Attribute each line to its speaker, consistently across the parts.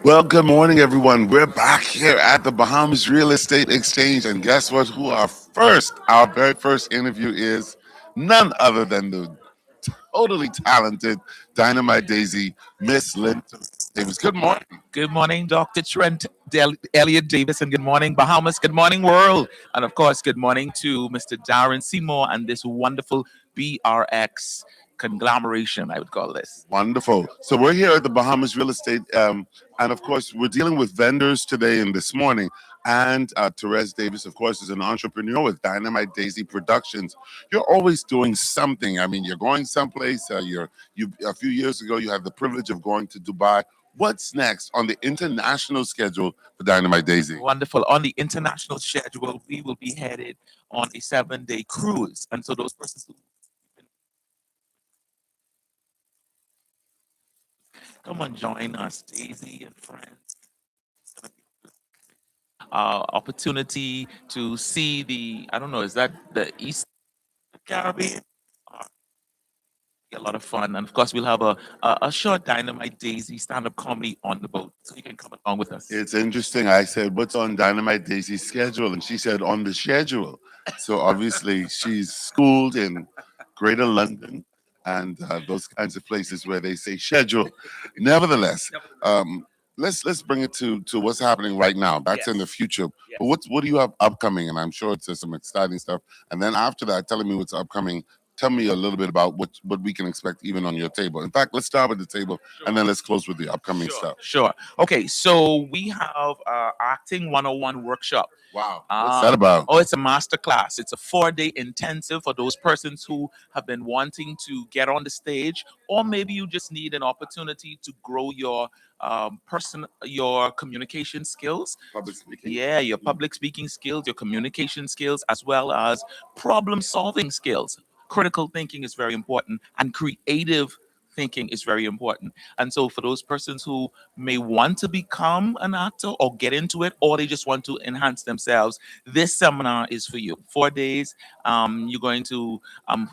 Speaker 1: Well, good morning, everyone. We're back here at the Bahamas Real Estate Exchange, and guess what? Our very first interview is none other than the totally talented Dynamite Daisy, Miss Linda Davis. Good morning.
Speaker 2: Good morning, Dr. Elliot Davis, and good morning, Bahamas. Good morning, world. And of course, good morning to Mr. Darren Seymour and this wonderful BRX conglomeration, I would call this.
Speaker 1: Wonderful. So we're here at the Bahamas Real Estate, and of course, we're dealing with vendors today and this morning. And Therese Davis, of course, is an entrepreneur with Dynamite Daisy Productions. You're always doing something. I mean, you're going someplace. You a few years ago, you had the privilege of going to Dubai. What's next on the international schedule for Dynamite Daisy?
Speaker 2: Wonderful. On the international schedule, we will be headed on a 7-day cruise. And so those persons who come and join us, Daisy and friends. Opportunity to see I don't know, is that the East Caribbean? A lot of fun. And of course, we'll have a short Dynamite Daisy stand up comedy on the boat. So you can come along with us.
Speaker 1: It's interesting. I said, "What's on Dynamite Daisy's schedule?" And she said, "On the schedule." So obviously, she's schooled in Greater London and those kinds of places where they say schedule. Nevertheless, let's bring it to what's happening right now. That's in the future. But what do you have upcoming? And I'm sure it's some exciting stuff. And then after that, telling me what's upcoming. Tell me a little bit about what we can expect even on your table. In fact, let's start with the table and then let's close with the upcoming stuff.
Speaker 2: Sure. Okay, so we have Acting 101 workshop.
Speaker 1: Wow. What's that about?
Speaker 2: Oh, it's a master class. It's a 4-day intensive for those persons who have been wanting to get on the stage, or maybe you just need an opportunity to grow your communication skills.
Speaker 1: Public speaking.
Speaker 2: Yeah, your public speaking skills, your communication skills, as well as problem solving skills. Critical thinking is very important, and creative thinking is very important. And so, for those persons who may want to become an actor or get into it, or they just want to enhance themselves, this seminar is for you. 4 days. You're going to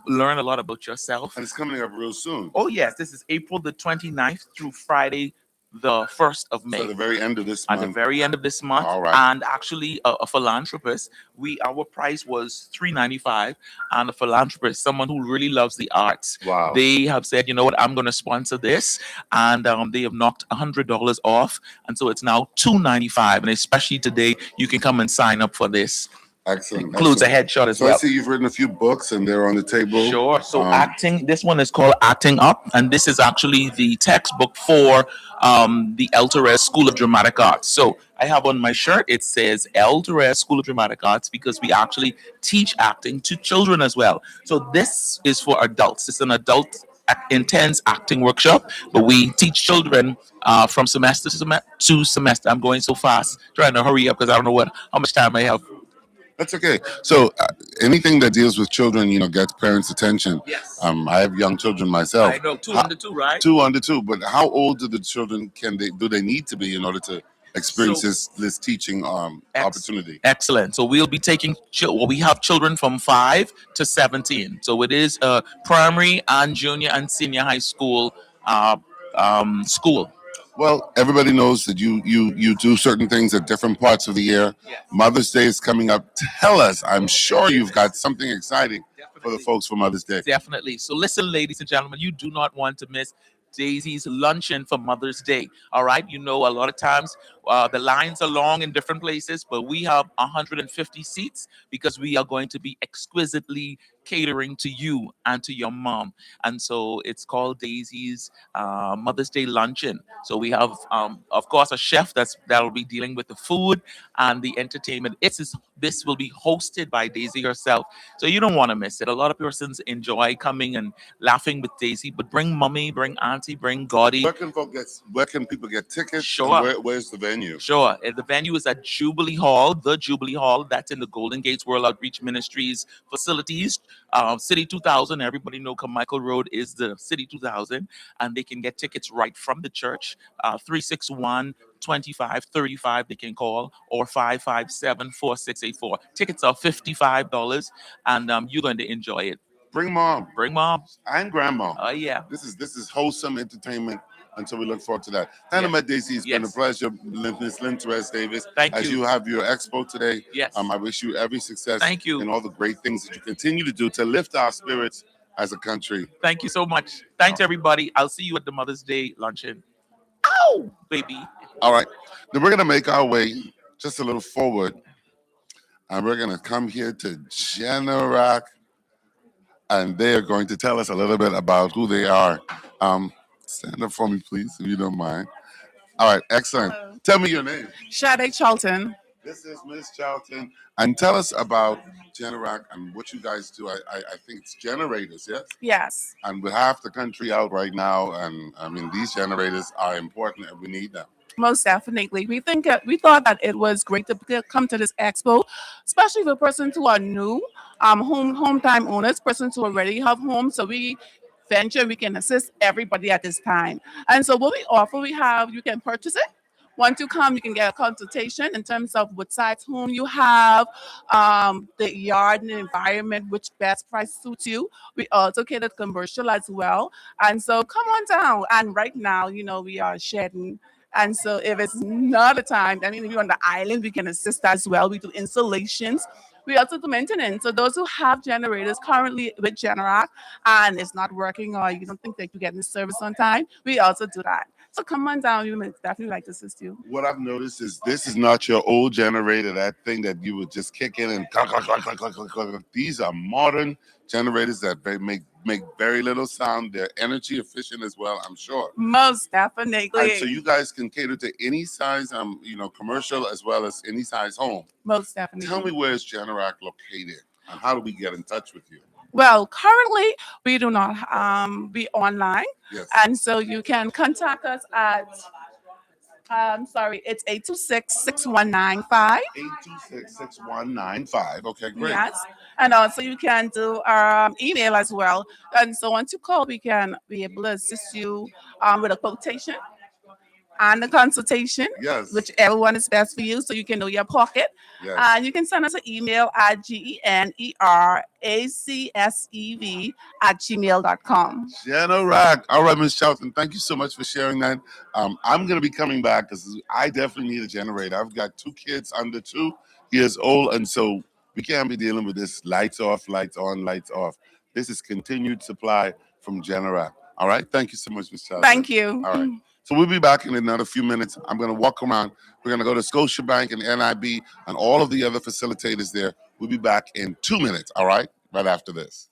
Speaker 2: learn a lot about yourself.
Speaker 1: And it's coming up real soon.
Speaker 2: Oh, yes. This is April the 29th through Friday the 1st of May.
Speaker 1: So the very end of this
Speaker 2: At
Speaker 1: month.
Speaker 2: the very end of this month.
Speaker 1: All right.
Speaker 2: And actually, a philanthropist, our price was $395, and a philanthropist, someone who really loves the arts.
Speaker 1: Wow.
Speaker 2: They have said, you know what, I'm going to sponsor this, and they have knocked $100 off, and so it's now $295. And especially today, you can come and sign up for this.
Speaker 1: Excellent.
Speaker 2: Includes
Speaker 1: Excellent.
Speaker 2: a headshot as
Speaker 1: So
Speaker 2: well.
Speaker 1: I see you've written a few books and they're on the table.
Speaker 2: Sure. So acting, this one is called Acting Up, and this is actually the textbook for the El Torres School of Dramatic Arts. So I have on my shirt, it says El Torres School of Dramatic Arts, because we actually teach acting to children as well. So this is for adults. It's an adult intense acting workshop, but we teach children from semester to semester. I'm going so fast, trying to hurry up because I don't know how much time I have.
Speaker 1: That's okay. So anything that deals with children, gets parents' attention.
Speaker 2: Yes.
Speaker 1: I have young children myself.
Speaker 2: I know, 202, right?
Speaker 1: Two under two. But how old do the children do they need to be in order to experience
Speaker 2: So-
Speaker 1: this teaching opportunity?
Speaker 2: Excellent. So we'll be taking, we have children from 5 to 17. So it is a primary and junior and senior high school school.
Speaker 1: Well, everybody knows that you do certain things at different parts of the year.
Speaker 2: Yes.
Speaker 1: Mother's Day is coming up. Tell us. I'm sure you've got something exciting for the folks for Mother's Day.
Speaker 2: Definitely. So listen, ladies and gentlemen, you do not want to miss Daisy's luncheon for Mother's Day. All right. You know, a lot of times the lines are long in different places, but we have 150 seats because we are going to be exquisitely catering to you and to your mom. And so it's called Daisy's Mother's Day luncheon. So we have, of course, a chef that'll be dealing with the food and the entertainment. This will be hosted by Daisy herself. So you don't want to miss it. A lot of persons enjoy coming and laughing with Daisy, but bring mommy, bring auntie, bring Gaudi.
Speaker 1: Where can people get tickets?
Speaker 2: Sure.
Speaker 1: And where's the venue?
Speaker 2: Sure. The venue is at Jubilee Hall, the Jubilee Hall. That's in the Golden Gates World Outreach Ministries facilities. City 2000. Everybody know Carmichael Road is the City 2000, and they can get tickets right from the church. 361 2535 they can call, or 557-4684. Tickets are $55, and you're going to enjoy it.
Speaker 1: Bring mom
Speaker 2: Bring mom.
Speaker 1: and grandma.
Speaker 2: Oh yeah.
Speaker 1: This is wholesome entertainment And so we look forward to that.
Speaker 2: Yes.
Speaker 1: Dynamite Daisy, it's been a
Speaker 2: Yes.
Speaker 1: pleasure, Miss Lynn Therese Davis.
Speaker 2: Thank
Speaker 1: As
Speaker 2: you.
Speaker 1: you have your expo today,
Speaker 2: Yes.
Speaker 1: I wish you every success
Speaker 2: Thank you.
Speaker 1: in all the great things that you continue to do to lift our spirits as a country.
Speaker 2: Thank you so much. Thanks, everybody. I'll see you at the Mother's Day luncheon. Ow, baby.
Speaker 1: All right. Then we're going to make our way just a little forward, and we're going to come here to Generac, and they are going to tell us a little bit about who they are. Stand up for me, please, if you don't mind. All right, excellent.
Speaker 3: Hello.
Speaker 1: Tell me your name.
Speaker 3: Sade Charlton.
Speaker 1: This is Miss Charlton, and tell us about Generac and what you guys do. I think it's generators, yes?
Speaker 3: Yes,
Speaker 1: And with half the country out right now, and I mean these generators are important and we need them.
Speaker 3: most definitely. We thought that it was great to come to this expo, especially for persons who are new, home time owners, persons who already have homes. So we can assist everybody at this time. And so what we offer, we have you can purchase it. Once you come, you can get a consultation in terms of what size home you have, the yard and the environment, which best price suits you. We also cater to commercial as well. And so come on down. And right now, we are shedding. And so if it's not a time, I mean, if you're on the island, we can assist as well. We do installations. We also do maintenance. So those who have generators currently with Generac and it's not working or you don't think that you're getting the service on time, we also do that. So come on down. We would definitely like to assist you.
Speaker 1: What I've noticed is this is not your old generator, that thing that you would just kick in and click, click, click, click, click, click, click. These are modern generators that make very little sound. They're energy efficient as well, I'm sure.
Speaker 3: Most
Speaker 1: And
Speaker 3: definitely.
Speaker 1: so you guys can cater to any size, commercial as well as any size home.
Speaker 3: Most
Speaker 1: Tell
Speaker 3: definitely.
Speaker 1: me, where's Generac located, and how do we get in touch with you?
Speaker 3: Well, currently we do not be online.
Speaker 1: Yes.
Speaker 3: And so you can contact us at, sorry, it's 826-6195.
Speaker 1: 826-6195. Okay, great.
Speaker 3: Yes. And also you can do email as well. And so once you call, we can be able to assist you with a quotation and the consultation,
Speaker 1: Yes.
Speaker 3: whichever one is best for you, so you can know your pocket.
Speaker 1: Yes.
Speaker 3: And you can send us an email at generacsev@gmail.com.
Speaker 1: Generac. All right, Miss Charlton, thank you so much for sharing that. I'm going to be coming back because I definitely need a generator. I've got two kids under 2 years old, and so we can't be dealing with this lights off, lights on, lights off. This is continued supply from Generac. All right, thank you so much, Miss Charlton.
Speaker 3: Thank you.
Speaker 1: All right. So we'll be back in another few minutes. I'm going to walk around. We're going to go to Scotiabank and NIB and all of the other facilitators there. We'll be back in 2 minutes, all right? Right after this.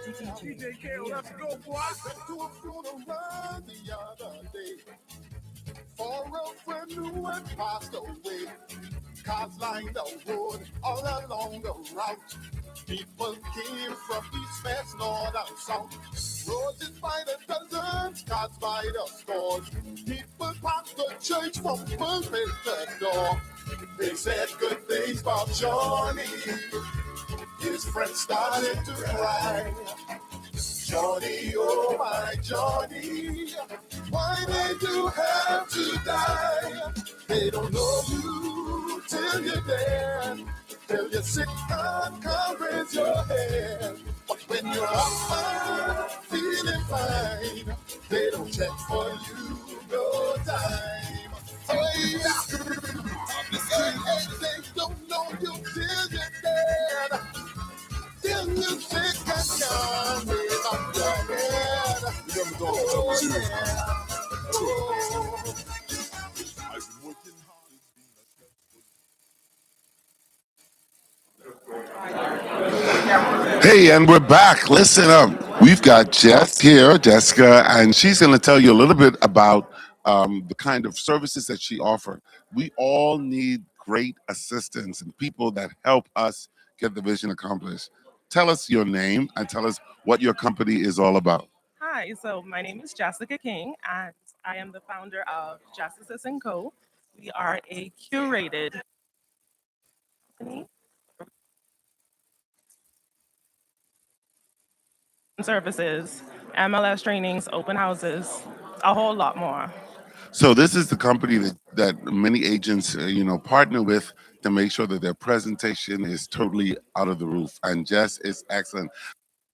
Speaker 1: DJ Kale, let's go, boy. I went to a funeral the other day for a friend who had passed away. Cars lined the road all along the route. People came from east, west, north, and south. Roses by the dozens, cars by the scores. People passed the church from pulpit to door. They said good things about Johnny. His friends started to cry. Johnny, oh my Johnny, why did you have to die? They don't know you till you're dead, till you're sick and covers your head. But when you're up and feeling fine, they don't check for you no time. Hey, they don't know you till you're dead. Till you sick and coming up your head. Oh, yeah. Oh. Hey, and we're back. Listen up. We've got Jess here, Jessica, and she's going to tell you a little bit about the kind of services that she offers. We all need great assistants and people that help us get the vision accomplished. Tell us your name and tell us what your company is all about.
Speaker 4: Hi, so my name is Jessica King, and I am the founder of Justices & Co. We are a curated company services, MLS trainings, open houses, a whole lot more.
Speaker 1: So this is the company that many agents, partner with to make sure that their presentation is totally out of the roof. And Jess is excellent.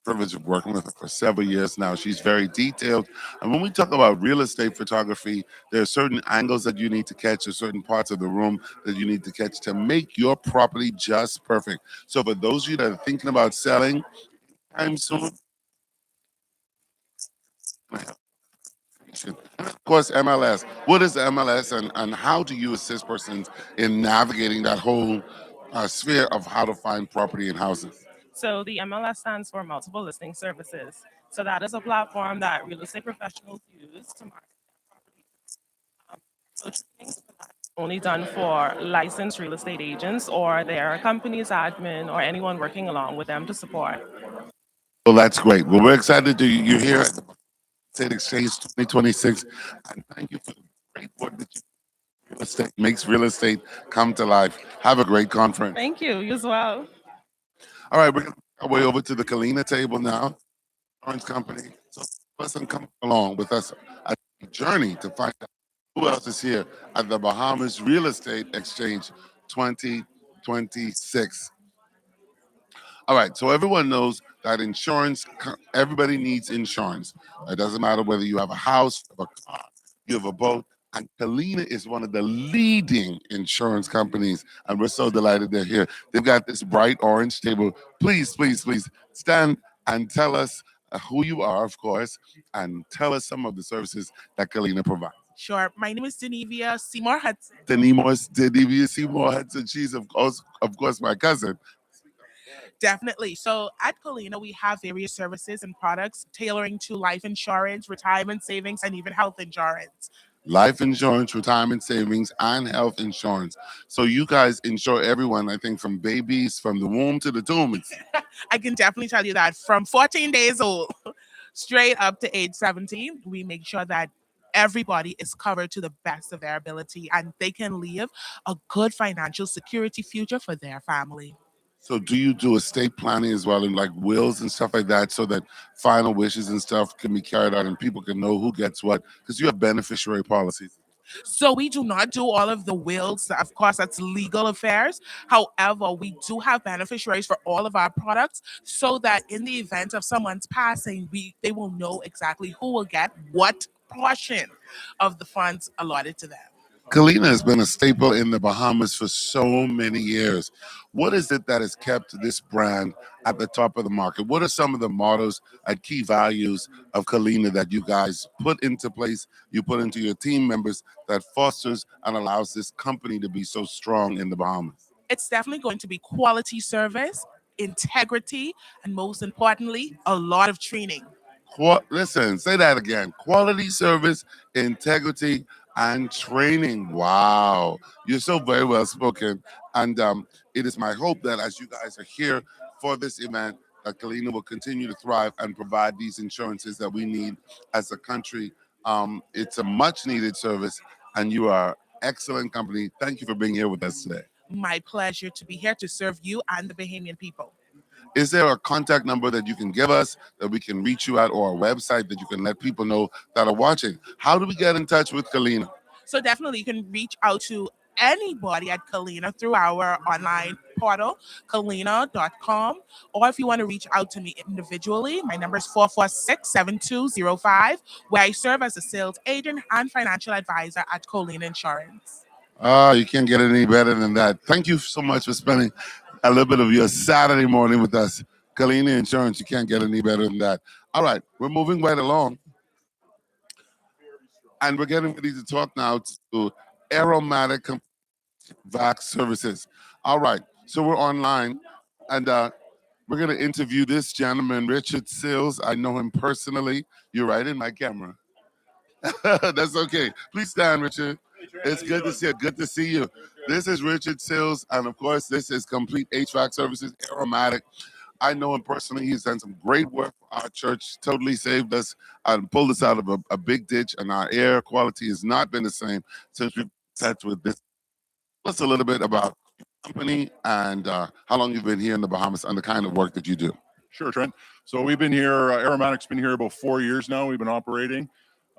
Speaker 1: Privilege of working with her for several years now. She's very detailed. And when we talk about real estate photography, there are certain angles that you need to catch, or certain parts of the room that you need to catch to make your property just perfect. So for those of you that are thinking about selling time soon, and of course, MLS. What is MLS, and how do you assist persons in navigating that whole sphere of how to find property and houses?
Speaker 4: So the MLS stands for Multiple Listing Services. So that is a platform that real estate professionals use to market so trainings for that is only done for licensed real estate agents or their company's admin or anyone working along with them to support.
Speaker 1: Well, that's great. Well, we're excited to you here at the State Exchange 2026, and thank you for the great work that you do. Real estate makes real estate come to life. Have a great conference.
Speaker 4: Thank you as well.
Speaker 1: All right, we're going to make our way over to the Kalina table now. Insurance company. So listen, come along with us a journey to find out who else is here at the Bahamas Real Estate Exchange 2026. All right, so everyone knows that insurance, everybody needs insurance. It doesn't matter whether you have a house, you have a car, you have a boat. And Kalina is one of the leading insurance companies, and we're so delighted they're here. They've got this bright orange table. Please, please, please stand and tell us who you are, of course, and tell us some of the services that Kalina provides.
Speaker 5: Sure. My name is Denevia Seymour Hudson.
Speaker 1: Denevia Seymour Hudson. She's of course, my cousin.
Speaker 5: Definitely. So at Colina, we have various services and products tailoring to life insurance, retirement savings, and even health insurance.
Speaker 1: Life insurance, retirement savings, and health insurance. So you guys insure everyone, I think, from babies, from the womb to the tomb.
Speaker 5: I can definitely tell you that from 14 days old straight up to age 17, we make sure that everybody is covered to the best of their ability and they can leave a good financial security future for their family.
Speaker 1: So do you do estate planning as well, and like wills and stuff like that, so that final wishes and stuff can be carried out and people can know who gets what? Because you have beneficiary policies.
Speaker 5: So we do not do all of the wills. Of course, that's legal affairs. However, we do have beneficiaries for all of our products so that in the event of someone's passing, they will know exactly who will get what portion of the funds allotted to them.
Speaker 1: Kalina has been a staple in the Bahamas for so many years. What is it that has kept this brand at the top of the market? What are some of the mottos and key values of Kalina that you guys put into place, you put into your team members, that fosters and allows this company to be so strong in the Bahamas?
Speaker 5: It's definitely going to be quality service, integrity, and most importantly, a lot of training.
Speaker 1: Listen, say that again. Quality service, integrity, and training. Wow. You're so very well spoken. And it is my hope that as you guys are here for this event, that Kalina will continue to thrive and provide these insurances that we need as a country. It's a much needed service, and you are excellent company. Thank you for being here with us today.
Speaker 5: My pleasure to be here to serve you and the Bahamian people.
Speaker 1: Is there a contact number that you can give us that we can reach you at, or a website that you can let people know that are watching? How do we get in touch with Kalina?
Speaker 5: So definitely you can reach out to anybody at Kalina through our online portal, kalina.com. Or if you want to reach out to me individually, my number is 446-7205, where I serve as a sales agent and financial advisor at Colina Insurance.
Speaker 1: Ah, you can't get any better than that. Thank you so much for spending a little bit of your Saturday morning with us. Kalina Insurance, you can't get any better than that. All right, we're moving right along, and we're getting ready to talk now to Aromatic Vac Services. All right, so we're online, and we're going to interview this gentleman, Richard Sills. I know him personally. You're right in my camera. That's okay. Please stand, Richard. It's good to see you. Good to see you. This is Richard Sills, and of course, this is Complete HVAC Services, Aromatic. I know him personally. He's done some great work for our church, totally saved us and pulled us out of a big ditch, and our air quality has not been the same since we've touched with this. Tell us a little bit about your company and how long you've been here in the Bahamas and the kind of work that you do.
Speaker 6: Sure, Trent. So we've been here, Aromatic's been here about 4 years now. We've been operating.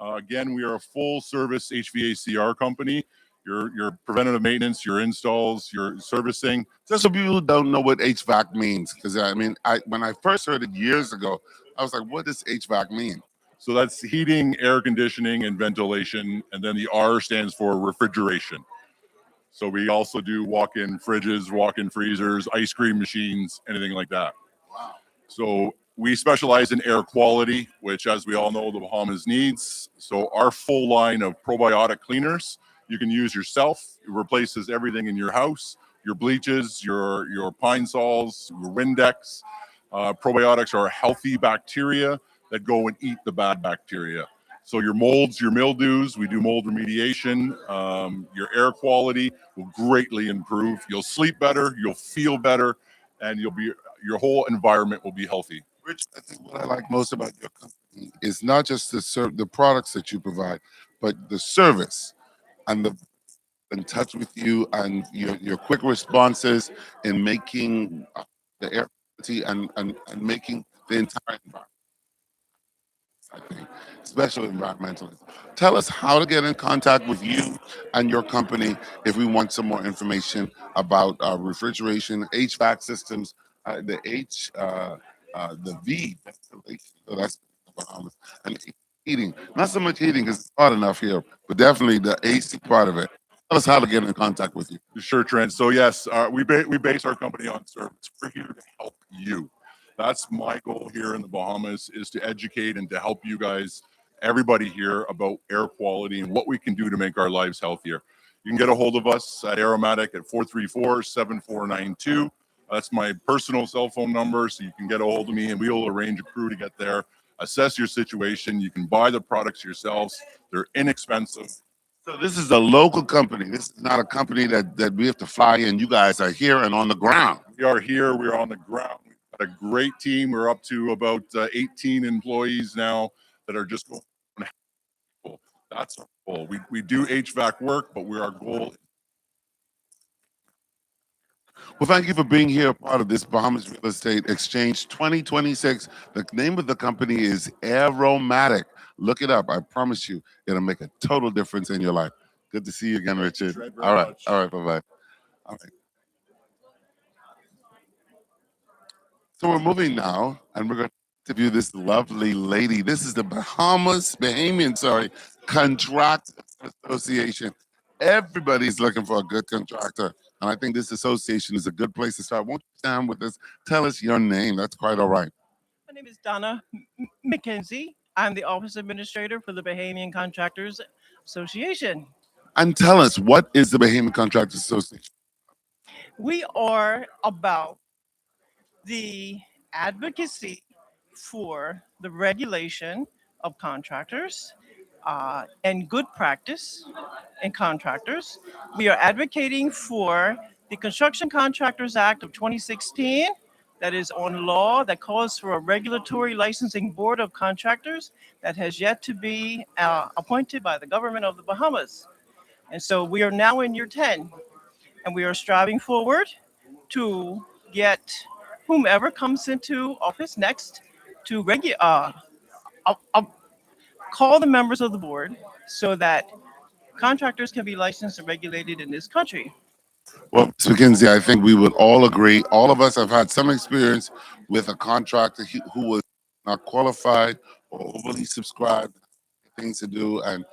Speaker 6: Again, we are a full service HVACR company. Your preventative maintenance, your installs, your servicing.
Speaker 1: Just so people don't know what HVAC means, because I mean, when I first heard it years ago, I was like, what does HVAC mean?
Speaker 6: So that's heating, air conditioning, and ventilation. And then the R stands for refrigeration. So we also do walk-in fridges, walk-in freezers, ice cream machines, anything like that.
Speaker 1: Wow.
Speaker 6: So we specialize in air quality, which, as we all know, the Bahamas needs. So our full line of probiotic cleaners you can use yourself. It replaces everything in your house, your bleaches, your pine sols, your Windex. Probiotics are healthy bacteria that go and eat the bad bacteria. So your molds, your mildews, we do mold remediation. Your air quality will greatly improve. You'll sleep better, you'll feel better, and your whole environment will be healthy.
Speaker 1: Rich, I think what I like most about your company is not just the products that you provide, but the service and the in touch with you and your quick responses in making the air quality and making the entire environment. I think, especially environmentalists. Tell us how to get in contact with you and your company if we want some more information about refrigeration, HVAC systems, the V ventilation. So that's the Bahamas, and heating. Not so much heating because it's hot enough here, but definitely the AC part of it. Tell us how to get in contact with you.
Speaker 6: Sure, Trent. So yes, we base our company on service. We're here to help you. That's my goal here in the Bahamas, is to educate and to help you guys, everybody here, about air quality and what we can do to make our lives healthier. You can get a hold of us at Aromatic at 434-7492. That's my personal cell phone number, so you can get a hold of me and we'll arrange a crew to get there, assess your situation. You can buy the products yourselves. They're inexpensive.
Speaker 1: So this is a local company. This is not a company that we have to fly in. You guys are here and on the ground.
Speaker 6: We are here. We're on the ground. We've got a great team. We're up to about 18 employees now that are just going. That's our goal. We do HVAC work, but our goal.
Speaker 1: Well, thank you for being here, part of this Bahamas Real Estate Exchange 2026. The name of the company is Aromatic. Look it up. I promise you, it'll make a total difference in your life. Good to see you again, Richard. All right. All right. Bye-bye. All right. So we're moving now, and we're going to interview this lovely lady. This is the Bahamian Contractors Association. Everybody's looking for a good contractor, and I think this association is a good place to start. Won't you stand with us? Tell us your name. That's quite all right.
Speaker 7: My name is Donna McKenzie. I'm the office administrator for the Bahamian Contractors Association.
Speaker 1: And tell us, what is the Bahamian Contractors Association?
Speaker 7: We are about the advocacy for the regulation of contractors and good practice in contractors. We are advocating for the Construction Contractors Act of 2016 that is on law that calls for a regulatory licensing board of contractors that has yet to be appointed by the government of the Bahamas. And so we are now in year 10, and we are striving forward to get whomever comes into office next to call the members of the board so that contractors can be licensed and regulated in this country.
Speaker 1: Well, Ms. McKinsey, I think we would all agree. All of us have had some experience with a contractor who was not qualified or overly subscribed, things to do, and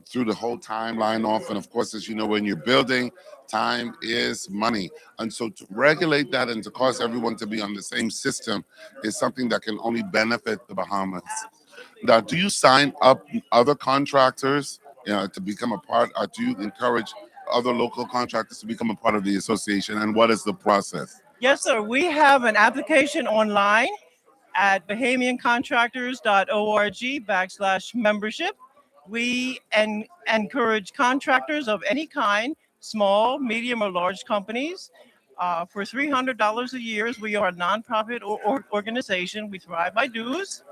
Speaker 1: through the whole timeline off. And of course, as you know, when you're building, time is money. And so to regulate that and to cause everyone to be on the same system is something that can only benefit the Bahamas. Now, do you sign up other contractors, to become a part, or do you encourage other local contractors to become a part of the association? And what is the process?
Speaker 7: Yes, sir. We have an application online at bahamiancontractors.org/membership. We encourage contractors of any kind, small, medium, or large companies. For $300 a year, we are a nonprofit organization. We thrive by dues,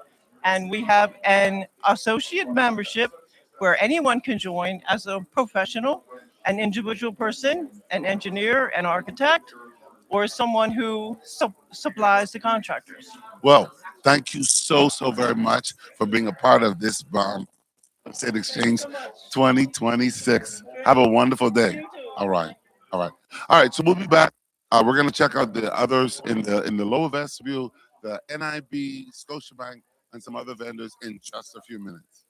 Speaker 7: and we have an associate membership where anyone can join as a professional, an individual person, an engineer, an architect, or someone who supplies the contractors.
Speaker 1: Well, thank you so very much for being a part of this State Exchange 2026. Have a wonderful day. All right. All right. All right. So we'll be back. We're gonna check out the others in the lower vestibule, the NIB, Scotiabank, and some other vendors in just a few minutes.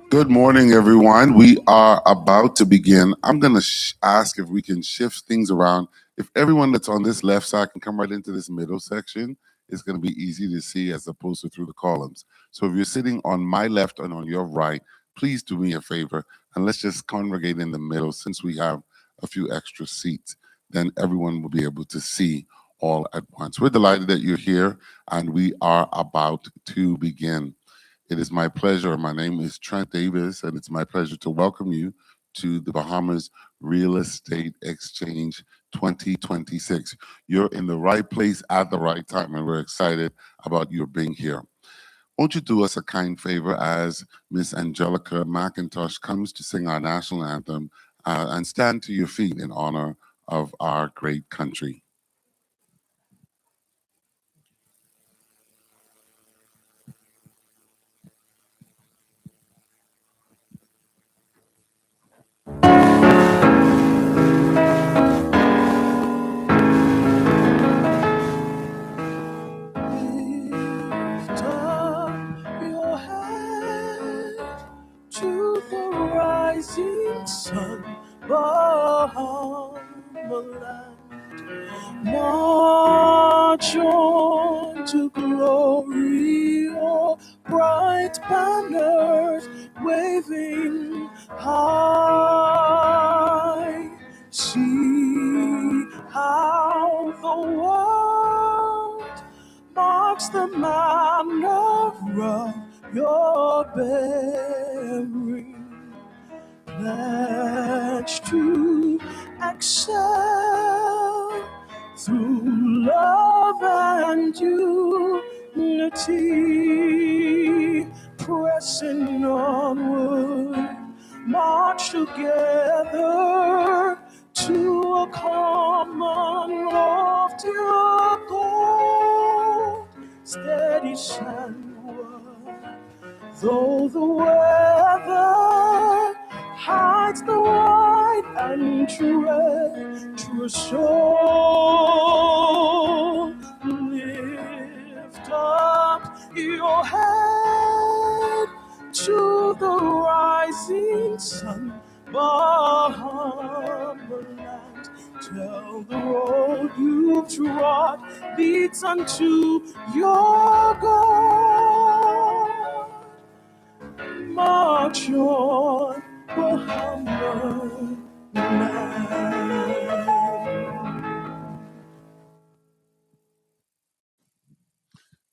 Speaker 1: Good morning, everyone. We are about to begin. I'm going to ask if we can shift things around. If everyone that's on this left side can come right into this middle section, it's going to be easy to see as opposed to through the columns. So if you're sitting on my left and on your right, please do me a favor and let's just congregate in the middle since we have a few extra seats. Then everyone will be able to see all at once. We're delighted that you're here and we are about to begin. It is my pleasure. My name is Trent Davis, and it's my pleasure to welcome you to the Bahamas Real Estate Exchange 2026. You're in the right place at the right time, and we're excited about your being here. Won't you do us a kind favor as Miss Angelica McIntosh comes to sing our national anthem and stand to your feet in honor of our great country.
Speaker 8: Lift up your head to the rising sun, Bahamas. March on to glory, your bright banners waving high. See how the world marks the manner of your bearing. Pledge to excel through love and unity, pressing onward, march together to a common loftier goal. Steady sandward, though the weather hides the wide and treacherous shore. Lift up your head to the rising sun, Bahamas. Tell the road you've trod leads unto your goal. March on, Bahamas.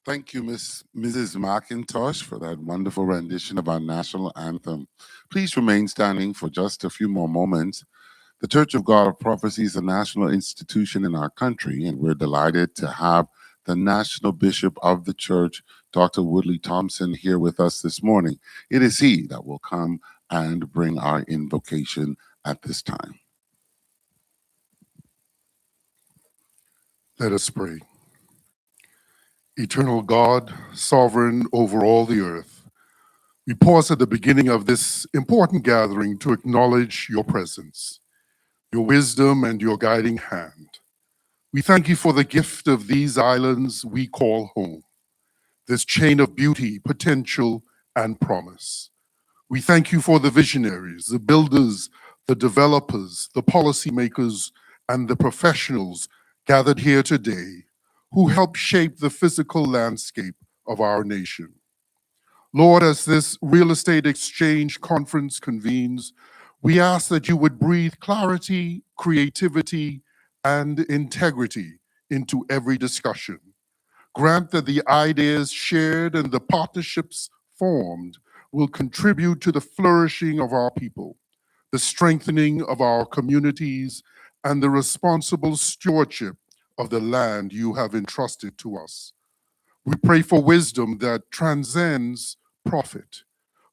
Speaker 1: Thank you, Mrs. McIntosh, for that wonderful rendition of our national anthem. Please remain standing for just a few more moments. The Church of God of Prophecy is a national institution in our country, and we're delighted to have the National Bishop of the Church, Dr. Woodley Thompson, here with us this morning. It is he that will come and bring our invocation at this time.
Speaker 9: Let us pray. Eternal God, sovereign over all the earth, we pause at the beginning of this important gathering to acknowledge your presence, your wisdom, and your guiding hand. We thank you for the gift of these islands we call home, this chain of beauty, potential, and promise. We thank you for the visionaries, the builders, the developers, the policymakers, and the professionals gathered here today who help shape the physical landscape of our nation. Lord, as this real estate exchange conference convenes, we ask that you would breathe clarity, creativity, and integrity into every discussion. Grant that the ideas shared and the partnerships formed will contribute to the flourishing of our people, the strengthening of our communities, and the responsible stewardship of the land you have entrusted to us. We pray for wisdom that transcends profit,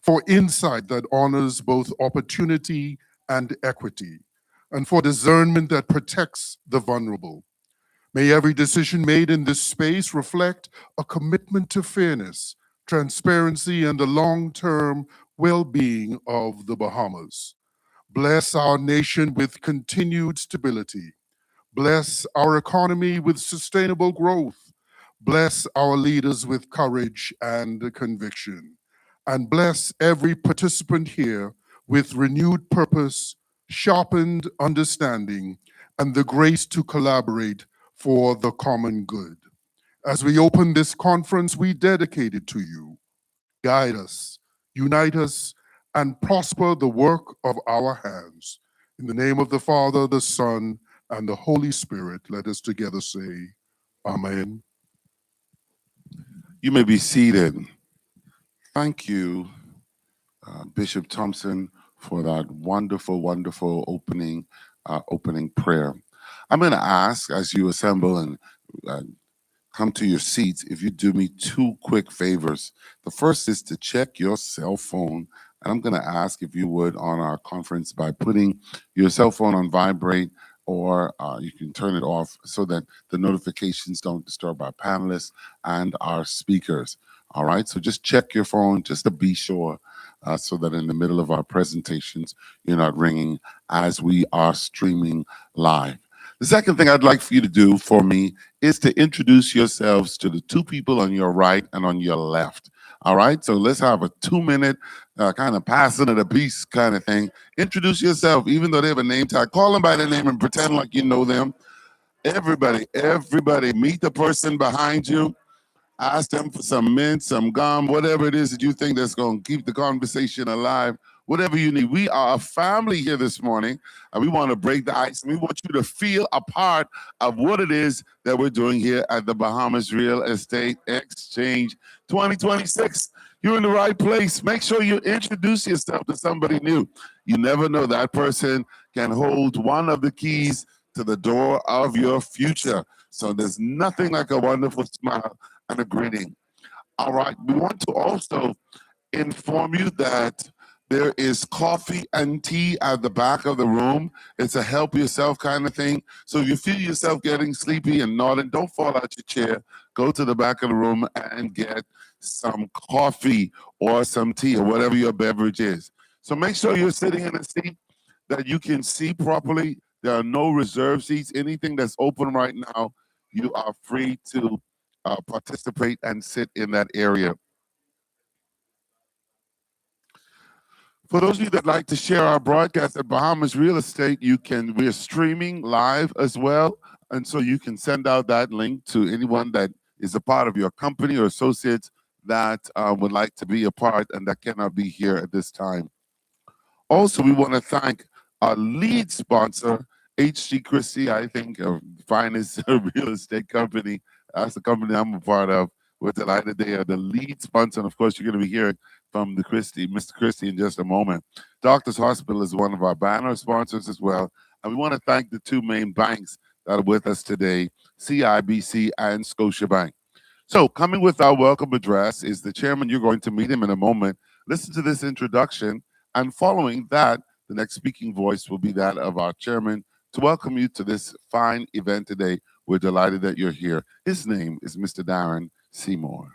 Speaker 9: for insight that honors both opportunity and equity, and for discernment that protects the vulnerable. May every decision made in this space reflect a commitment to fairness, transparency, and the long-term well-being of the Bahamas. Bless our nation with continued stability. Bless our economy with sustainable growth. Bless our leaders with courage and conviction. And bless every participant here with renewed purpose, sharpened understanding, and the grace to collaborate for the common good. As we open this conference, we dedicate it to you. Guide us, unite us, and prosper the work of our hands. In the name of the Father, the Son, and the Holy Spirit, let us together say, Amen.
Speaker 1: You may be seated. Thank you, Bishop Thompson, for that wonderful, wonderful opening prayer. I'm going to ask as you assemble and uh, come to your seats if you do me two quick favors. The first is to check your cell phone. And I'm going to ask if you would on our conference by putting your cell phone on vibrate, or you can turn it off so that the notifications don't disturb our panelists and our speakers. All right, so just check your phone just to be sure, so that in the middle of our presentations, you're not ringing as we are streaming live. The second thing I'd like for you to do for me is to introduce yourselves to the two people on your right and on your left. All right, so let's have a 2 minute kind of passing of the peace kind of thing. Introduce yourself, even though they have a name tag. Call them by their name and pretend like you know them. Everybody, meet the person behind you. Ask them for some mint, some gum, whatever it is that you think that's going to keep the conversation alive, whatever you need. We are a family here this morning, and we want to break the ice, and we want you to feel a part of what it is that we're doing here at the Bahamas Real Estate Exchange 2026. You're in the right place. Make sure you introduce yourself to somebody new. You never know, that person can hold one of the keys to the door of your future. So there's nothing like a wonderful smile and a greeting. All right, we want to also inform you that there is coffee and tea at the back of the room. It's a help yourself kind of thing. So if you feel yourself getting sleepy and nodding, don't fall out your chair. Go to the back of the room and get some coffee or some tea or whatever your beverage is. So make sure you're sitting in a seat that you can see properly. There are no reserve seats. Anything that's open right now, you are free to participate and sit in that area. For those of you that like to share our broadcast at Bahamas Real Estate, we're streaming live as well. And so you can send out that link to anyone that is a part of your company or associates that would like to be a part and that cannot be here at this time. Also, we want to thank our lead sponsor, HG Christie, I think, finest real estate company. That's the company I'm a part of. We're delighted they are the lead sponsor. And of course, you're going to be hearing from Mr. Christie in just a moment. Doctors Hospital is one of our banner sponsors as well. And we want to thank the two main banks that are with us today, CIBC and Scotiabank. So coming with our welcome address is the chairman. You're going to meet him in a moment. Listen to this introduction, and following that, the next speaking voice will be that of our chairman to welcome you to this fine event today. We're delighted that you're here. His name is Mr. Darren Seymour.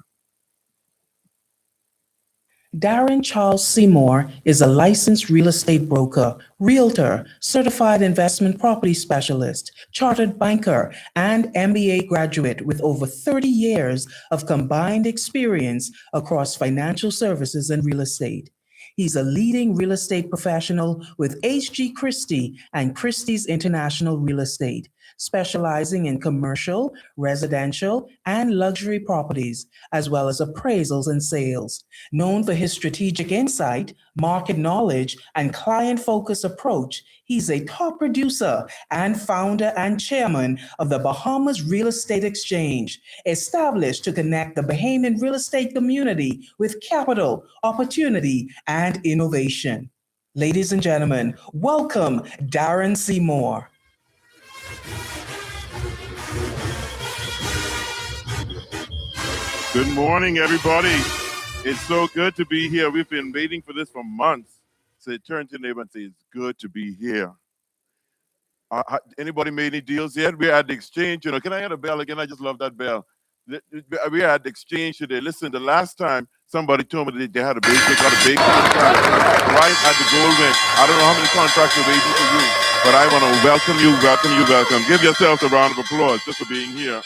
Speaker 10: Darren Charles Seymour is a licensed real estate broker, realtor, certified investment property specialist, chartered banker, and MBA graduate with over 30 years of combined experience across financial services and real estate. He's a leading real estate professional with HG Christie and Christie's International Real Estate, specializing in commercial, residential, and luxury properties, as well as appraisals and sales. Known for his strategic insight, market knowledge, and client-focused approach, he's a top producer and founder and chairman of the Bahamas Real Estate Exchange, established to connect the Bahamian real estate community with capital, opportunity, and innovation. Ladies and gentlemen, welcome Darren Seymour.
Speaker 11: Good morning, everybody. It's so good to be here. We've been waiting for this for months. So turn to your neighbor and say, it's good to be here. Anybody made any deals yet? We're at the exchange. Can I hear the bell again? I just love that bell. We're at the exchange today. Listen, the last time somebody told me that they had they got a big contract right at the gold win. I don't know how many contracts are waiting for you, but I want to welcome you. Give yourselves a round of applause just for being here.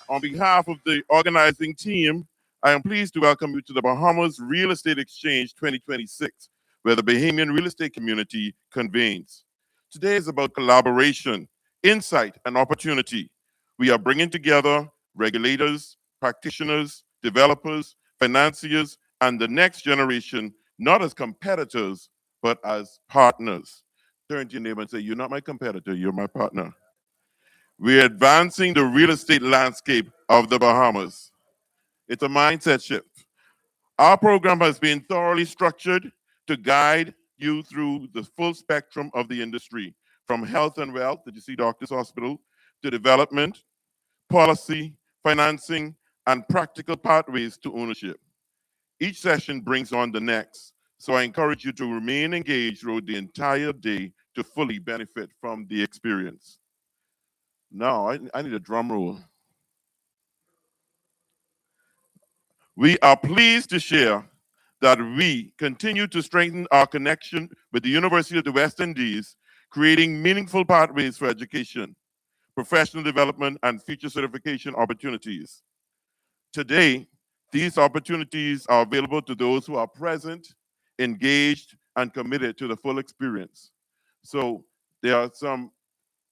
Speaker 11: On behalf of the organizing team, I am pleased to welcome you to the Bahamas Real Estate Exchange 2026, where the Bahamian real estate community convenes. Today is about collaboration, insight, and opportunity. We are bringing together regulators, practitioners, developers, financiers, and the next generation, not as competitors, but as partners. Turn to your neighbor and say, you're not my competitor, you're my partner. We're advancing the real estate landscape of the Bahamas. It's a mindset shift. Our program has been thoroughly structured to guide you through the full spectrum of the industry, from health and wealth, did you see Doctors Hospital, to development, policy, financing, and practical pathways to ownership. Each session brings on the next, so I encourage you to remain engaged throughout the entire day to fully benefit from the experience. Now, I need a drum roll. We are pleased to share that we continue to strengthen our connection with the University of the West Indies, creating meaningful pathways for education, professional development, and future certification opportunities. Today, these opportunities are available to those who are present, engaged, and committed to the full experience. So there are some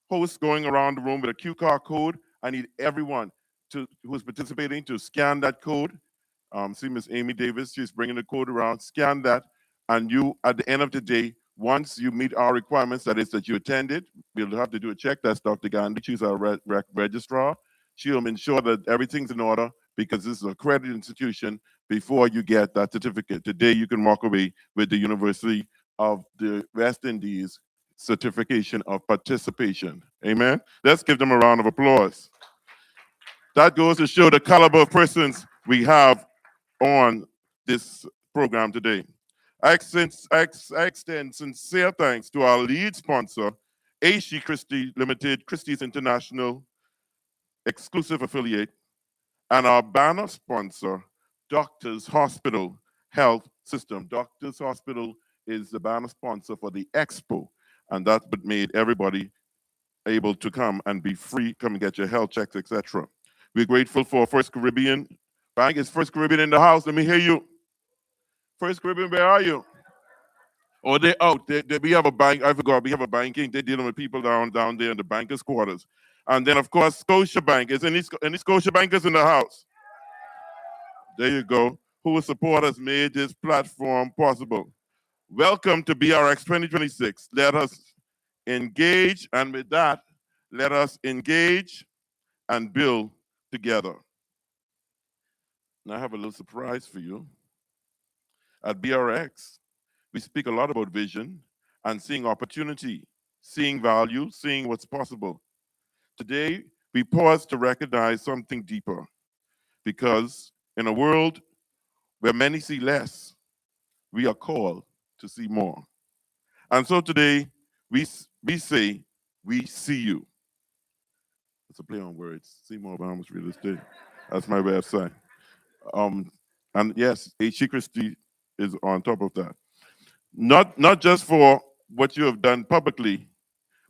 Speaker 11: hosts going around the room with a QR code. I need everyone who's participating to scan that code. See Miss Amy Davis, she's bringing the code around. Scan that, and you, at the end of the day, once you meet our requirements, that is that you attended, we'll have to do a check. That's Dr. Gandhi. She's our registrar. She'll ensure that everything's in order because this is an accredited institution before you get that certificate. Today, you can walk away with the University of the West Indies certification of participation. Amen. Let's give them a round of applause. That goes to show the caliber of persons we have on this program today. I extend sincere thanks to our lead sponsor, AC Christie Limited, Christie's International exclusive affiliate, and our banner sponsor, Doctors Hospital Health System. Doctors Hospital is the banner sponsor for the EXPO, and that's what made everybody able to come and be free, come and get your health checks, etc. We're grateful for First Caribbean Bank. Is First Caribbean in the house? Let me hear you. First Caribbean, where are you? Oh, they out. We have a bank. I forgot. We have a banking. They're dealing with people down there in the bankers' quarters. And then, of course, Scotiabank. Is any Scotiabankers in the house? There you go. Whose support has made this platform possible. Welcome to BRX 2026. Let us engage, and with that, let us engage and build together. Now, I have a little surprise for you. At BRX, we speak a lot about vision and seeing opportunity, seeing value, seeing what's possible. Today, we pause to recognize something deeper because in a world where many see less, we are called to see more. And so today, we say, we see you. It's a play on words. See more Bahamas Real Estate. That's my website. And yes, H.C. Christie is on top of that. Not just for what you have done publicly,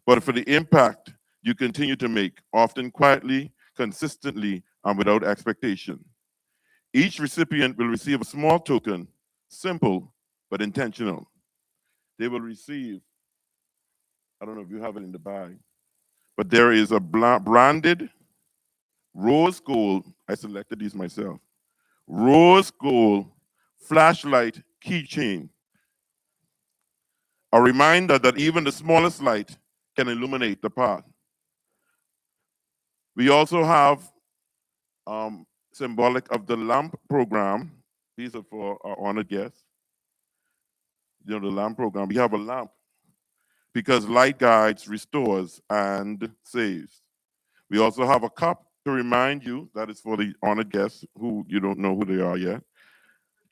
Speaker 11: but for the impact you continue to make, often quietly, consistently, and without expectation. Each recipient will receive a small token, simple but intentional. They will receive, I don't know if you have it in the bag, but there is a branded rose gold, I selected these myself, rose gold flashlight keychain. A reminder that even the smallest light can illuminate the path. We also have symbolic of the lamp program. These are for our honored guests. You know, the lamp program. We have a lamp because light guides, restores, and saves. We also have a cup to remind you, that is for the honored guests who you don't know who they are yet,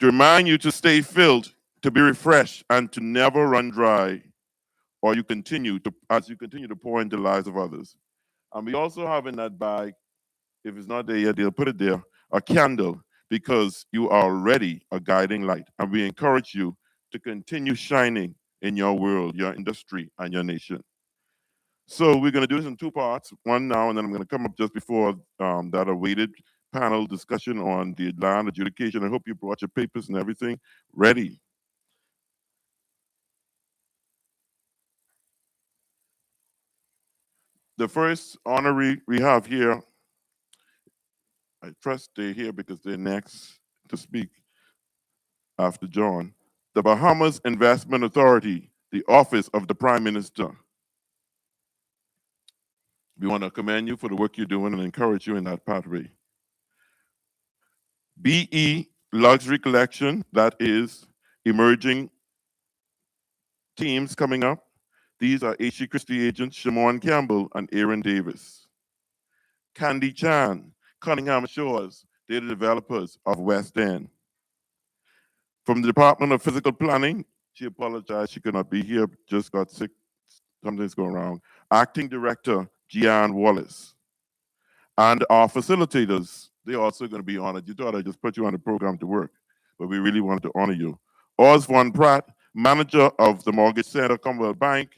Speaker 11: to remind you to stay filled, to be refreshed, and to never run dry, or as you continue to pour into the lives of others. And we also have in that bag, if it's not there yet, they'll put it there, a candle, because you are already a guiding light. And we encourage you to continue shining in your world, your industry, and your nation. So we're going to do this in two parts, one now, and then I'm going to come up just before that awaited panel discussion on the land adjudication. I hope you brought your papers and everything ready. The first honoree we have here, I trust they're here because they're next to speak after John. The Bahamas Investment Authority, the Office of the Prime Minister. We want to commend you for the work you're doing and encourage you in that pathway. BE Luxury Collection, that is emerging teams coming up. These are H.C. Christie agents Shimon Campbell and Aaron Davis. Candy Chan, Cunningham Shores, they're the developers of West End. From the Department of Physical Planning, she apologized she could not be here, just got sick, something's going wrong. Acting Director Gian Wallace. And our facilitators, they're also going to be honored. You thought I just put you on the program to work, but we really wanted to honor you. Osborne Pratt, manager of the Mortgage Center Commonwealth Bank,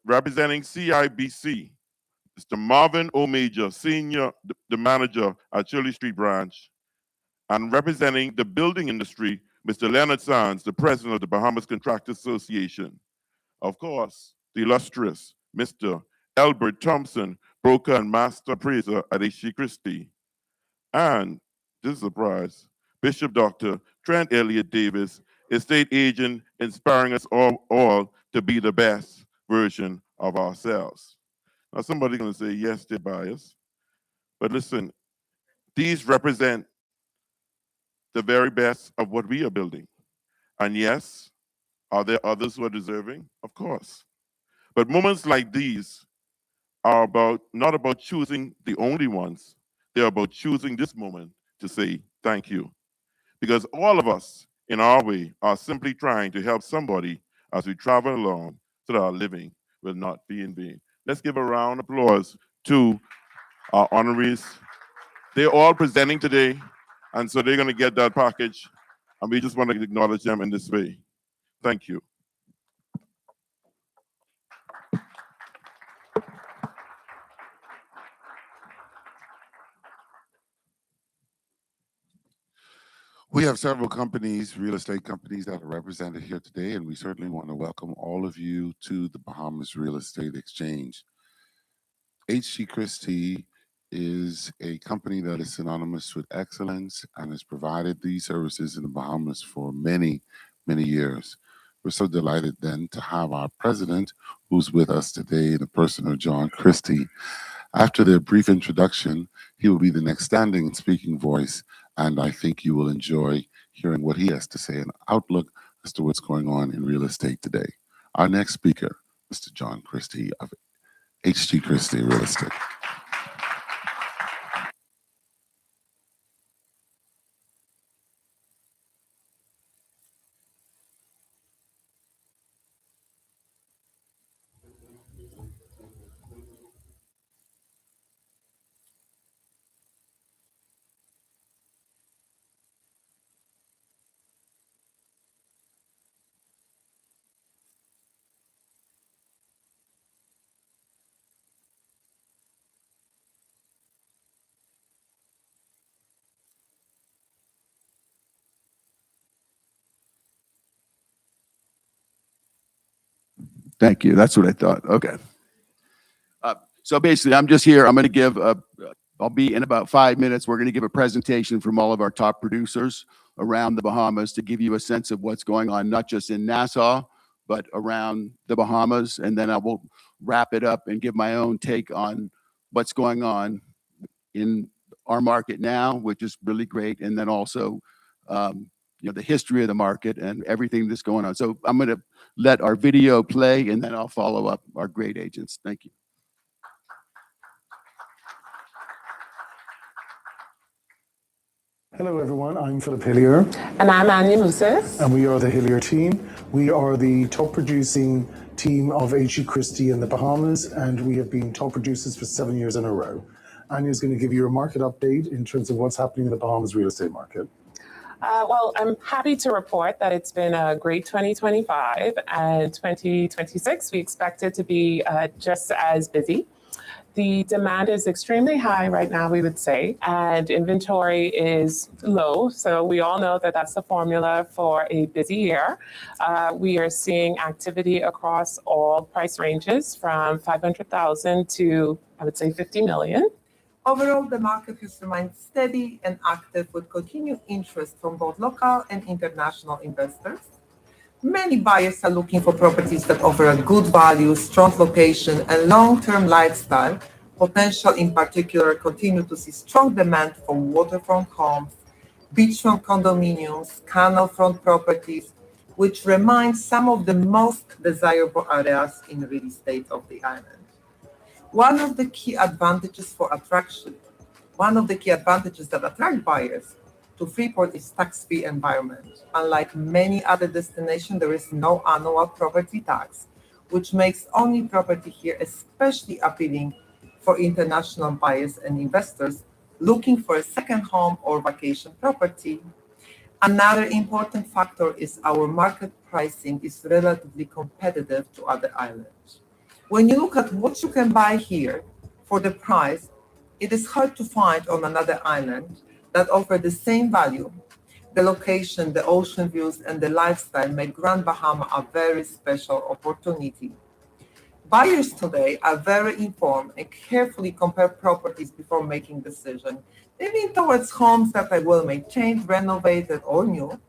Speaker 11: representing CIBC. Mr. Marvin O. Major, senior, the manager at Shirley Street branch. And representing the building industry, Mr. Leonard Sands, the president of the Bahamas Contractors Association. Of course, the illustrious Mr. Albert Thompson, broker and master appraiser at H.C. Christie. And, this is a surprise, Bishop Dr. Trent Elliott Davis, estate agent, inspiring us all to be the best version of ourselves. Now, somebody's going to say, yes, they're biased. But listen, these represent the very best of what we are building. And yes, are there others who are deserving? Of course. But moments like these are not about choosing the only ones. They're about choosing this moment to say thank you. Because all of us, in our way, are simply trying to help somebody as we travel along so that our living will not be in vain. Let's give a round of applause to our honorees. They're all presenting today, and so they're going to get that package, and we just want to acknowledge them in this way. Thank you.
Speaker 1: We have several companies, real estate companies that are represented here today, and we certainly want to welcome all of you to the Bahamas Real Estate Exchange. H.C. Christie is a company that is synonymous with excellence and has provided these services in the Bahamas for many, many years. We're so delighted then to have our president, who's with us today in the person of John Christie. After their brief introduction, he will be the next standing and speaking voice, and I think you will enjoy hearing what he has to say, an outlook as to what's going on in real estate today. Our next speaker, Mr. John Christie of H.G. Christie Real Estate.
Speaker 12: Thank you. That's what I thought. Okay. So basically, I'm just here. I'm going to give, I'll be in about 5 minutes. We're going to give a presentation from all of our top producers around the Bahamas to give you a sense of what's going on, not just in Nassau, but around the Bahamas. And then I will wrap it up and give my own take on what's going on in our market now, which is really great. And then also, the history of the market and everything that's going on. So I'm going to let our video play, and then I'll follow up our great agents. Thank you.
Speaker 13: Hello, everyone. I'm Philip Hillier.
Speaker 14: And I'm Anya Moses.
Speaker 13: And we are the Hillier team. We are the top producing team of H.G. Christie in the Bahamas, and we have been top producers for 7 years in a row. Anya's going to give you a market update in terms of what's happening in the Bahamas real estate market.
Speaker 14: Well, I'm happy to report that it's been a great 2025, and 2026 we expect it to be just as busy. The demand is extremely high right now, we would say, and inventory is low. So we all know that that's the formula for a busy year. We are seeing activity across all price ranges from 500,000 to, I would say, 50 million.
Speaker 15: Overall, the market has remained steady and active with continued interest from both local and international investors. Many buyers are looking for properties that offer a good value, strong location, and long-term lifestyle. Potential in particular continue to see strong demand for waterfront homes, beachfront condominiums, canal front properties, which remains some of the most desirable areas in real estate of the island. One of the key advantages that attract buyers to Freeport is tax-free environment. Unlike many other destinations, there is no annual property tax, which makes owning property here especially appealing for international buyers and investors looking for a second home or vacation property. Another important factor is our market pricing is relatively competitive to other islands. When you look at what you can buy here for the price, it is hard to find on another island that offer the same value. The location, the ocean views, and the lifestyle make Grand Bahama a very special opportunity. Buyers today are very informed and carefully compare properties before making decisions. They lean towards homes that are well maintained, renovated, or new,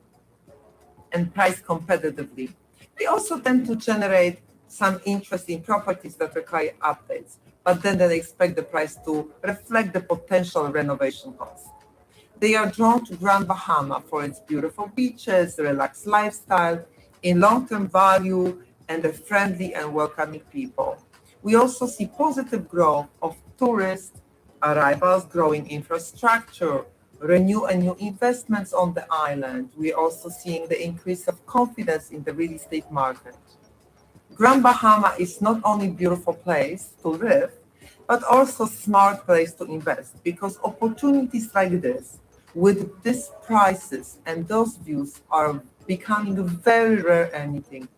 Speaker 15: and priced competitively. They also tend to generate some interest in properties that require updates, but then they expect the price to reflect the potential renovation costs. They are drawn to Grand Bahama for its beautiful beaches, relaxed lifestyle, in long-term value, and the friendly and welcoming people. We also see positive growth of tourist arrivals, growing infrastructure, renew and new investments on the island. We're also seeing the increase of confidence in the real estate market. Grand Bahama is not only a beautiful place to live, but also a smart place to invest because opportunities like this, with these prices and those views, are becoming very rare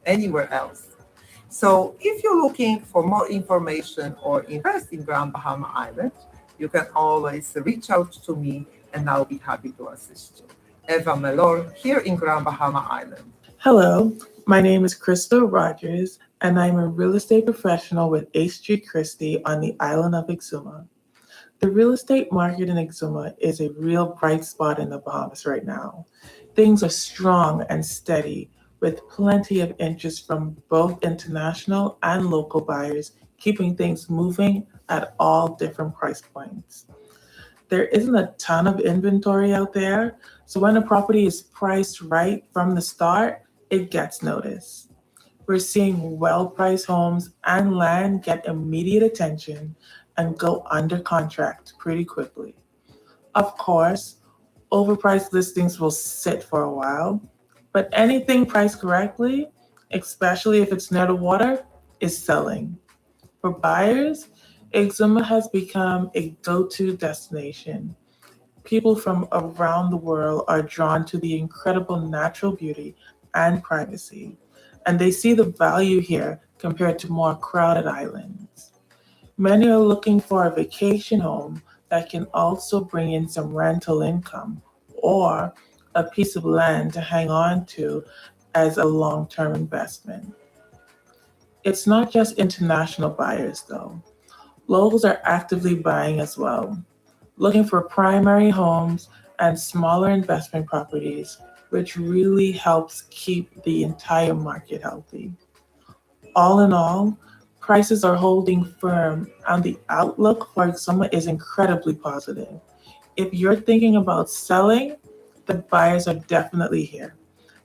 Speaker 15: anywhere else. So if you're looking for more information or invest in Grand Bahama Island, you can always reach out to me and I'll be happy to assist you. Eva Melor, here in Grand Bahama Island.
Speaker 16: Hello, my name is Crystal Rogers, and I'm a real estate professional with H.G. Christie on the island of Exuma. The real estate market in Exuma is a real bright spot in the Bahamas right now. Things are strong and steady, with plenty of interest from both international and local buyers, keeping things moving at all different price points. There isn't a ton of inventory out there, so when a property is priced right from the start, it gets noticed. We're seeing well-priced homes and land get immediate attention and go under contract pretty quickly. Of course, overpriced listings will sit for a while, but anything priced correctly, especially if it's near the water, is selling. For buyers, Exuma has become a go-to destination. People from around the world are drawn to the incredible natural beauty and privacy, and they see the value here compared to more crowded islands. Many are looking for a vacation home that can also bring in some rental income or a piece of land to hang on to as a long-term investment. It's not just international buyers, though. Locals are actively buying as well, looking for primary homes and smaller investment properties, which really helps keep the entire market healthy. All in all, prices are holding firm and the outlook for Exuma is incredibly positive. If you're thinking about selling, the buyers are definitely here.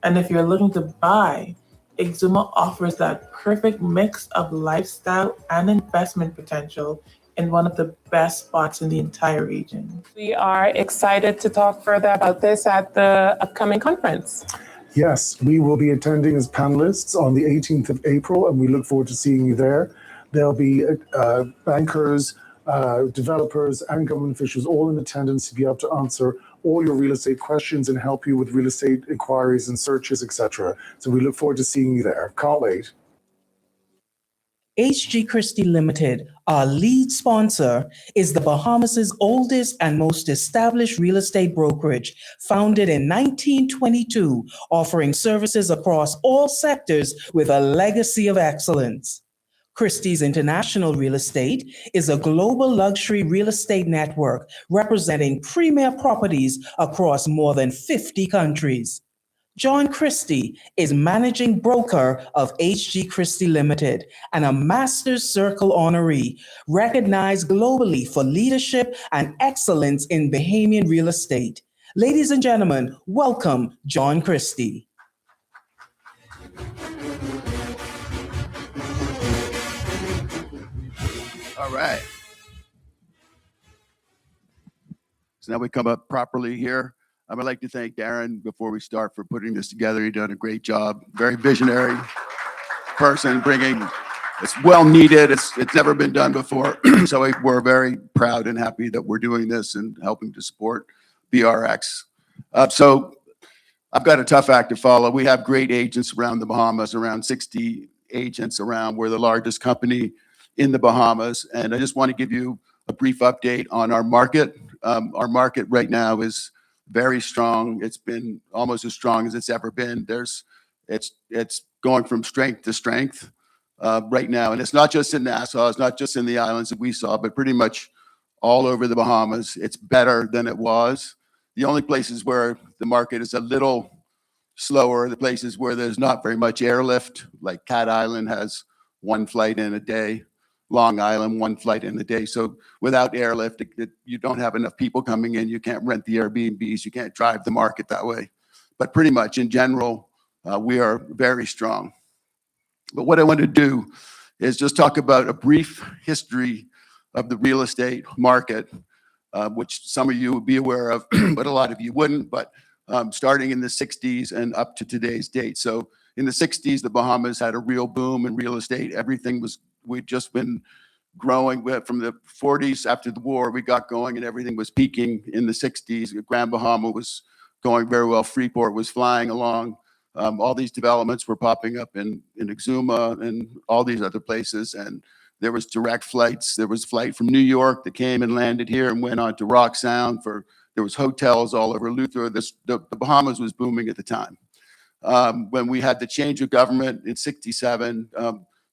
Speaker 16: And if you're looking to buy, Exuma offers that perfect mix of lifestyle and investment potential in one of the best spots in the entire region.
Speaker 14: We are excited to talk further about this at the upcoming conference.
Speaker 13: Yes, we will be attending as panelists on the 18th of April, and we look forward to seeing you there. There'll be bankers, developers, and government officials all in attendance to be able to answer all your real estate questions and help you with real estate inquiries and searches, etc. So we look forward to seeing you there. Can't wait.
Speaker 10: H.G. Christie Limited, our lead sponsor, is the Bahamas' oldest and most established real estate brokerage, founded in 1922, offering services across all sectors with a legacy of excellence. Christie's International Real Estate is a global luxury real estate network representing premier properties across more than 50 countries. John Christie is managing broker of H.G. Christie Limited and a Master's Circle honoree, recognized globally for leadership and excellence in Bahamian real estate. Ladies and gentlemen, welcome John Christie.
Speaker 12: All right. So now we come up properly here. I would like to thank Darren before we start for putting this together. He done a great job. Very visionary person, bringing, it's well needed. It's never been done before. So we're very proud and happy that we're doing this and helping to support BRX. So I've got a tough act to follow. We have great agents around the Bahamas, around 60 agents around. We're the largest company in the Bahamas. And I just want to give you a brief update on our market. Our market right now is very strong. It's been almost as strong as it's ever been. It's going from strength to strength right now. And it's not just in Nassau, it's not just in the islands that we saw, but pretty much all over the Bahamas. It's better than it was. The only places where the market is a little slower, the places where there's not very much airlift, like Cat Island has one flight in a day, Long Island, one flight in a day. So without airlift, you don't have enough people coming in. You can't rent the Airbnbs. You can't drive the market that way. But pretty much in general, we are very strong. But what I want to do is just talk about a brief history of the real estate market, which some of you would be aware of, but a lot of you wouldn't. But starting in the 60s and up to today's date. So in the 60s, the Bahamas had a real boom in real estate. We'd just been growing from the 40s after the war. We got going and everything was peaking in the 60s. Grand Bahama was going very well. Freeport was flying along. All these developments were popping up in Exuma and all these other places. And there was direct flights. There was flight from New York that came and landed here and went on to Rock Sound. There was hotels all over Luther. The Bahamas was booming at the time. When we had the change of government in '67,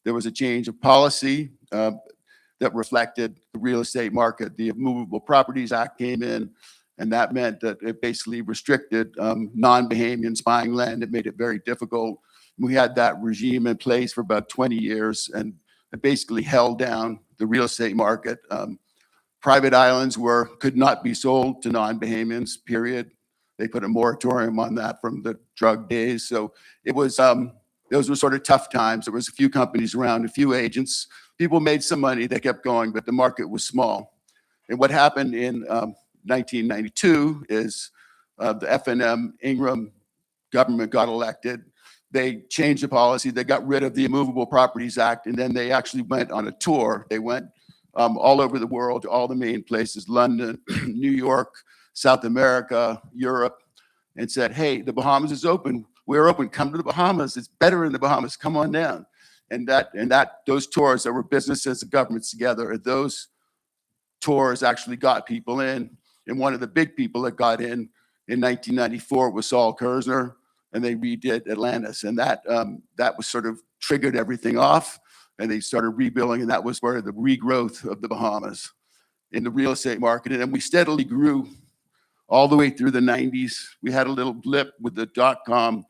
Speaker 12: there was a change of policy that reflected the real estate market. The Movable Properties Act came in, and that meant that it basically restricted non-Bahamians buying land. It made it very difficult. We had that regime in place for about 20 years, and it basically held down the real estate market. Private islands could not be sold to non-Bahamians, period. They put a moratorium on that from the drug days. So it was, those were sort of tough times. There was a few companies around, a few agents. People made some money, they kept going, but the market was small. And what happened in 1992 is the FNM Ingram government got elected. They changed the policy. They got rid of the Immovable Properties Act, and then they actually went on a tour. They went all over the world, to all the main places, London, New York, South America, Europe, and said, hey, the Bahamas is open. We're open. Come to the Bahamas. It's better in the Bahamas. Come on down. And those tours, there were businesses and governments together, and those tours actually got people in. And one of the big people that got in 1994 was Saul Kersner, and they redid Atlantis. And that was sort of triggered everything off, and they started rebuilding, and that was where the regrowth of the Bahamas in the real estate market. And then we steadily grew all the way through the 90s. We had a little blip with the dot-com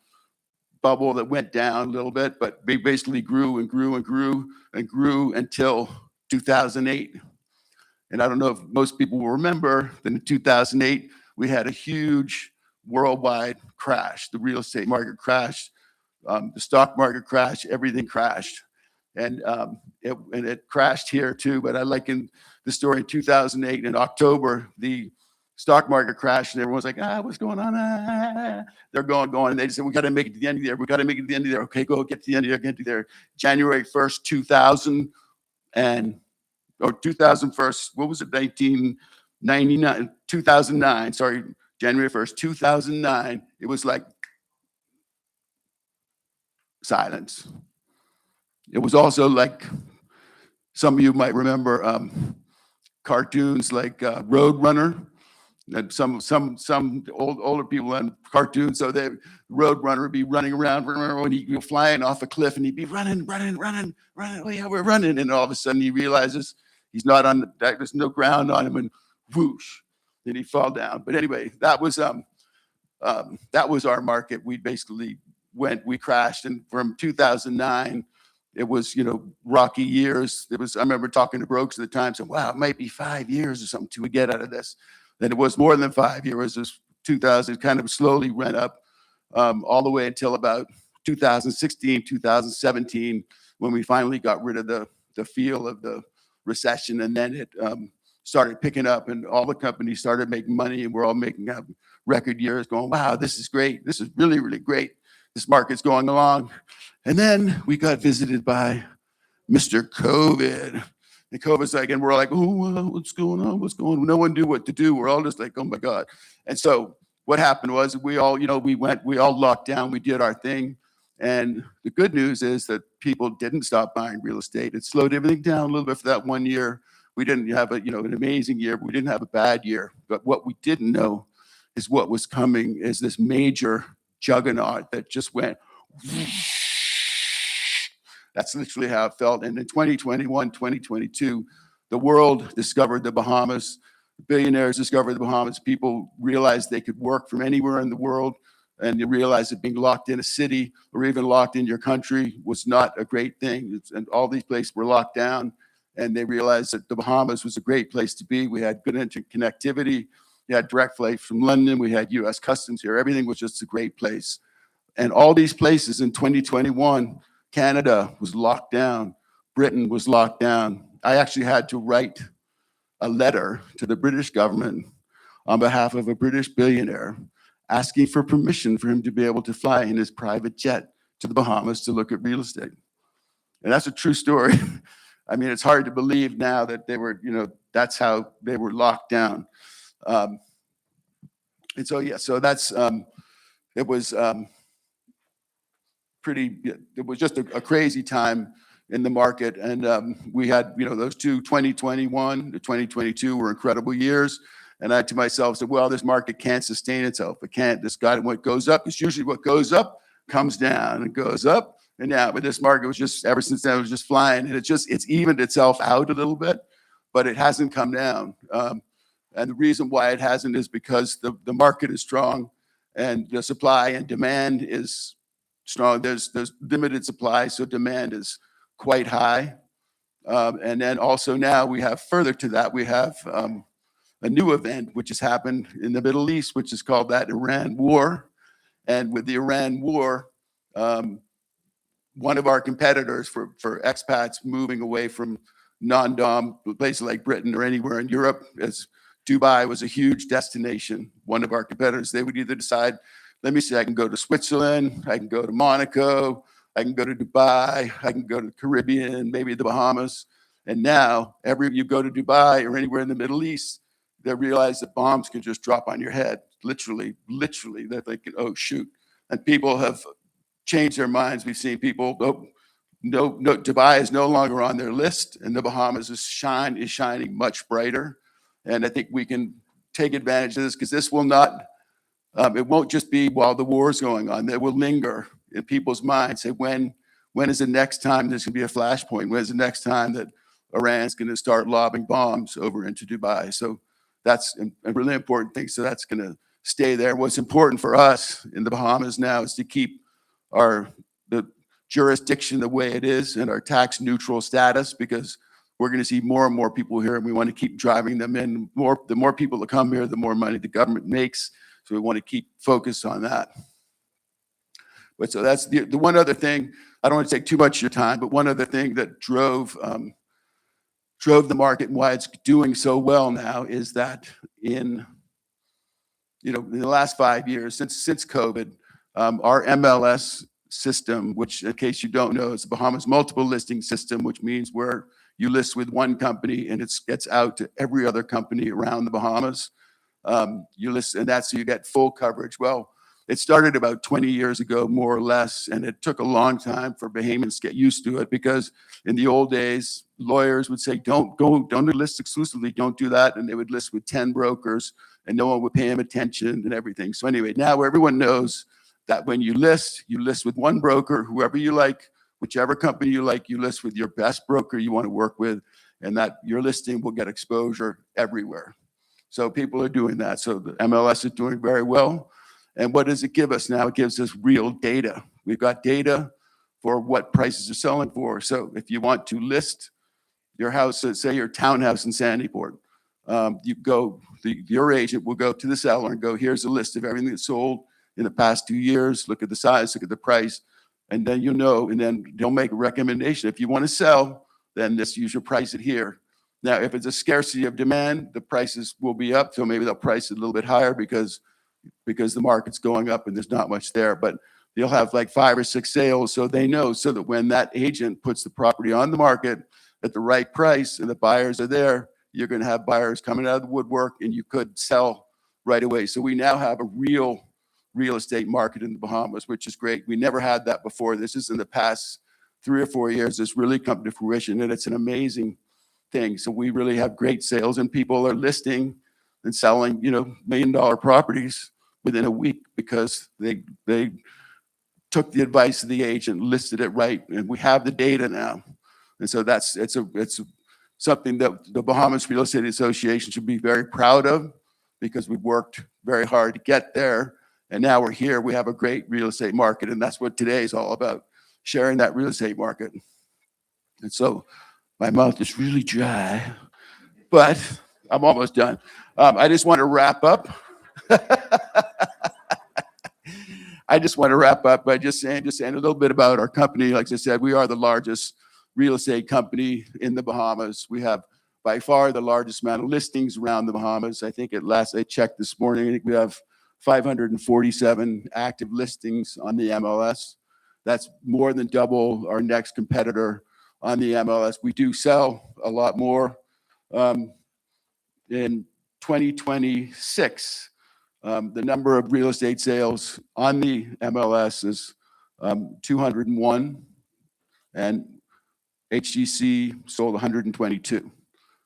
Speaker 12: bubble that went down a little bit, but we basically grew and grew and grew and grew until 2008. And I don't know if most people will remember that in 2008, we had a huge worldwide crash. The real estate market crashed, the stock market crashed, everything crashed. And it crashed here too, but I like in the story in 2008, in October, the stock market crashed and everyone's like, what's going on? They're going. And they said, we got to make it to the end of the year. We got to make it to the end of the year. Okay, go get to the end of the year, get to there. January 1st, 2001, what was it, 1999, 2009, sorry, January 1st, 2009, it was like silence. It was also like, some of you might remember cartoons like Roadrunner. And some older people on cartoons, so the Roadrunner would be running around and he'd be flying off a cliff and he'd be running. Oh yeah, we're running. And all of a sudden he realizes he's not on there's no ground on him, and whoosh, then he'd fall down. But anyway, that was our market. We basically we crashed, and from 2009, it was, rocky years. I remember talking to brokers at the time, saying, wow, it might be 5 years or something till we get out of this. Then it was more than 5 years. It was 2000, kind of slowly went up all the way until about 2016, 2017, when we finally got rid of the feel of the recession, and then it started picking up, and all the companies started making money, and we're all making record years, going, wow, this is great. This is really, really great. This market's going along. And then we got visited by Mr. COVID. And COVID's like, and we're like, oh, what's going on? What's going on? No one knew what to do. We're all just like, oh my God. And so what happened was we all, we all locked down, we did our thing. And the good news is that people didn't stop buying real estate. It slowed everything down a little bit for that 1 year. We didn't have an amazing year, but we didn't have a bad year. But what we didn't know is what was coming is this major juggernaut that just went. That's literally how it felt. And in 2021, 2022, the world discovered the Bahamas. Billionaires discovered the Bahamas. People realized they could work from anywhere in the world. And you realize that being locked in a city or even locked in your country was not a great thing. And all these places were locked down. And they realized that the Bahamas was a great place to be. We had good interconnectivity. We had direct flights from London. We had US Customs here. Everything was just a great place. And all these places in 2021, Canada was locked down. Britain was locked down. I actually had to write a letter to the British government on behalf of a British billionaire asking for permission for him to be able to fly in his private jet to the Bahamas to look at real estate. And that's a true story. I mean, it's hard to believe now that they were, that's how they were locked down. And so, yeah, so that's, it was it was just a crazy time in the market. And we had, those two, 2021 to 2022 were incredible years. And I to myself said, well, this market can't sustain itself. It can't, what goes up, it's usually what goes up comes down and goes up. And yeah, but this market was just, ever since then, it was just flying. And it's evened itself out a little bit, but it hasn't come down. And the reason why it hasn't is because the market is strong and the supply and demand is strong. There's limited supply, so demand is quite high. And then also now we have further to that, we have a new event which has happened in the Middle East, which is called that Iran war. And with the Iran war, one of our competitors for expats moving away from non-dom places like Britain or anywhere in Europe, as Dubai was a huge destination. One of our competitors, they would either decide, let me see, I can go to Switzerland, I can go to Monaco, I can go to Dubai, I can go to the Caribbean, maybe the Bahamas. And now, you go to Dubai or anywhere in the Middle East, they realize that bombs can just drop on your head, literally, that they can, oh, shoot. And people have changed their minds. We've seen people, no, Dubai is no longer on their list, and the Bahamas is shining much brighter. And I think we can take advantage of this because this will not, it won't just be while the war is going on. It will linger in people's minds. Say, when is the next time there's going to be a flashpoint? When is the next time that Iran's going to start lobbing bombs over into Dubai? So that's a really important thing. So that's going to stay there. What's important for us in the Bahamas now is to keep the jurisdiction the way it is and our tax neutral status, because we're going to see more and more people here, and we want to keep driving them in. The more people that come here, the more money the government makes. So we want to keep focused on that. But so that's the one other thing. I don't want to take too much of your time, but one other thing that drove the market and why it's doing so well now is that in the last 5 years since COVID, our MLS system, which in case you don't know, is the Bahamas multiple listing system, which means where you list with one company and it gets out to every other company around the Bahamas. You list, and that's so you get full coverage. Well, it started about 20 years ago, more or less, and it took a long time for Bahamians to get used to it, because in the old days, lawyers would say, don't list exclusively, don't do that, and they would list with 10 brokers, and no one would pay them attention and everything. So anyway, now everyone knows that when you list with one broker, whoever you like, whichever company you like, you list with your best broker you want to work with, and that your listing will get exposure everywhere. So people are doing that. So the MLS is doing very well. And what does it give us now? It gives us real data. We've got data for what prices are selling for. So if you want to list your house, say your townhouse in Sandyport, your agent will go to the seller and go, here's a list of everything that's sold in the past 2 years. Look at the size, look at the price. And then and then they'll make a recommendation. If you want to sell, then this you should price it here. Now, if it's a scarcity of demand, the prices will be up. So maybe they'll price it a little bit higher because the market's going up and there's not much there. But they'll have like 5 or 6 sales, so they know, so that when that agent puts the property on the market at the right price and the buyers are there, you're going to have buyers coming out of the woodwork and you could sell right away. So we now have a real estate market in the Bahamas, which is great. We never had that before. This is in the past 3 or 4 years. It's really come to fruition, and it's an amazing thing. So we really have great sales, and people are listing and selling, $1 million properties within a week because they took the advice of the agent, listed it right, and we have the data now. And so it's something that the Bahamas Real Estate Association should be very proud of, because we've worked very hard to get there. And now we're here. We have a great real estate market, and that's what today is all about, sharing that real estate market. And so my mouth is really dry, but I'm almost done. I just want to wrap up. I just want to wrap up by just saying a little bit about our company. Like I said, we are the largest real estate company in the Bahamas. We have by far the largest amount of listings around the Bahamas. I think at last I checked this morning, I think we have 547 active listings on the MLS. That's more than double our next competitor on the MLS. We do sell a lot more. In 2026, the number of real estate sales on the MLS is 201, and HGC sold 122.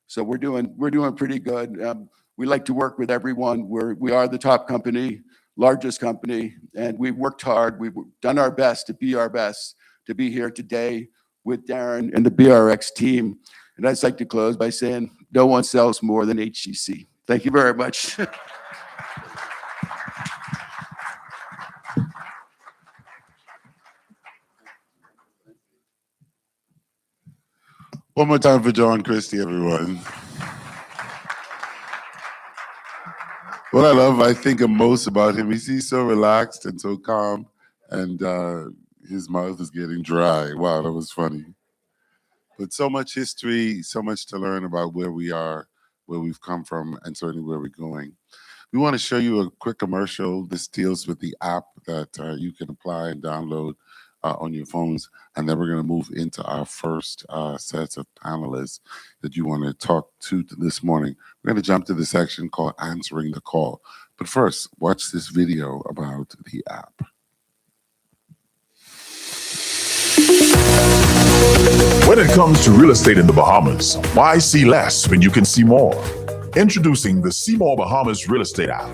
Speaker 12: So we're doing pretty good. We like to work with everyone. We are the top company, largest company, and we've worked hard. We've done our best to be here today with Darren and the BRX team. And I'd like to close by saying no one sells more than HGC. Thank you very much.
Speaker 1: One more time for John Christie, everyone. What I think most about him is he's so relaxed and so calm, and his mouth is getting dry. Wow, that was funny. But so much history, so much to learn about where we are, where we've come from, and certainly where we're going. We want to show you a quick commercial. This deals with the app that you can apply and download on your phones. And then we're going to move into our first sets of panelists that you want to talk to this morning. We're going to jump to the section called Answering the Call. But first, watch this video about the app.
Speaker 17: When it comes to real estate in the Bahamas, why see less when you can see more? Introducing the See More Bahamas Real Estate app,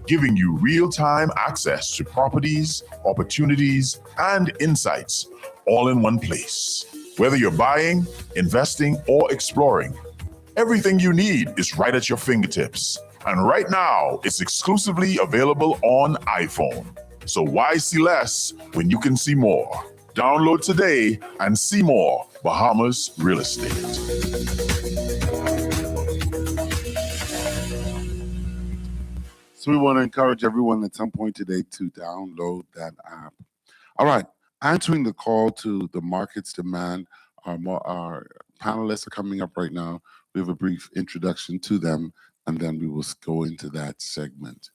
Speaker 17: giving you real-time access to properties, opportunities, and insights all in one place. Whether you're buying, investing, or exploring, everything you need is right at your fingertips. And right now, it's exclusively available on iPhone. So why see less when you can see more? Download today and see more Bahamas Real Estate.
Speaker 1: So we want to encourage everyone at some point today to download that app. All right, answering the call to the market's demand. Our panelists are coming up right now. We have a brief introduction to them, and then we will go into that segment.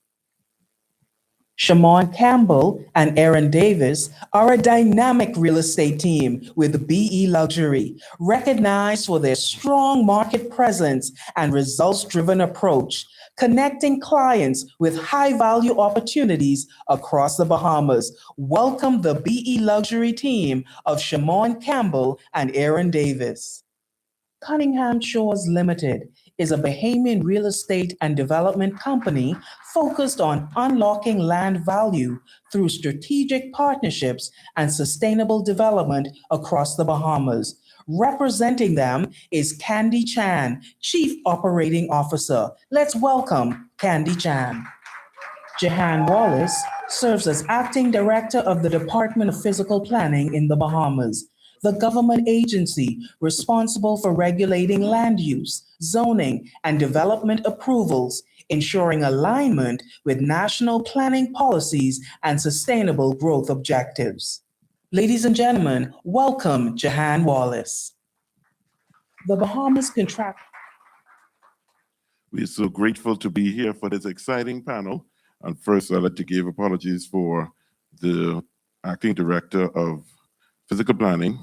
Speaker 10: Shamon Campbell and Aaron Davis are a dynamic real estate team with BE Luxury, recognized for their strong market presence and results-driven approach, connecting clients with high-value opportunities across the Bahamas. Welcome the BE Luxury team of Shamon Campbell and Aaron Davis. Cunningham Shores Limited is a Bahamian real estate and development company focused on unlocking land value through strategic partnerships and sustainable development across the Bahamas. Representing them is Candy Chan, Chief Operating Officer. Let's welcome Candy Chan. Jahan Wallace serves as Acting Director of the Department of Physical Planning in the Bahamas, the government agency responsible for regulating land use, zoning, and development approvals, ensuring alignment with national planning policies and sustainable growth objectives. Ladies and gentlemen, welcome Jahan Wallace. The Bahamas contract.
Speaker 11: We're so grateful to be here for this exciting panel. And first, I'd like to give apologies for the acting director of physical planning.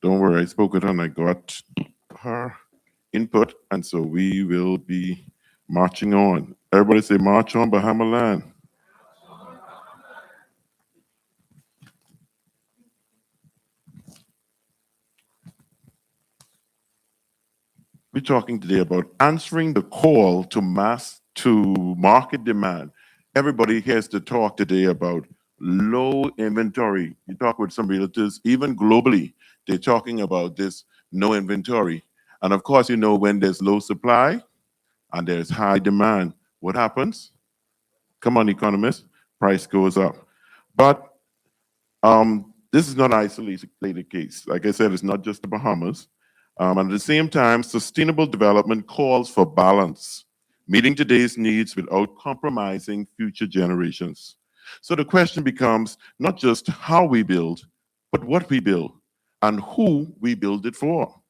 Speaker 11: Don't worry, I spoke with her and I got her input, and so we will be marching on. Everybody say, march on, Bahama land. We're talking today about answering the call to market demand. Everybody has to talk today about low inventory. You talk with some realtors, even globally, they're talking about this no inventory. And of course, you know, when there's low supply and there's high demand, what happens? Come on, economists, price goes up. But this is not an isolated case. Like I said, it's not just the Bahamas. And at the same time, sustainable development calls for balance, meeting today's needs without compromising future generations. So the question becomes not just how we build, but what we build and who we build it for.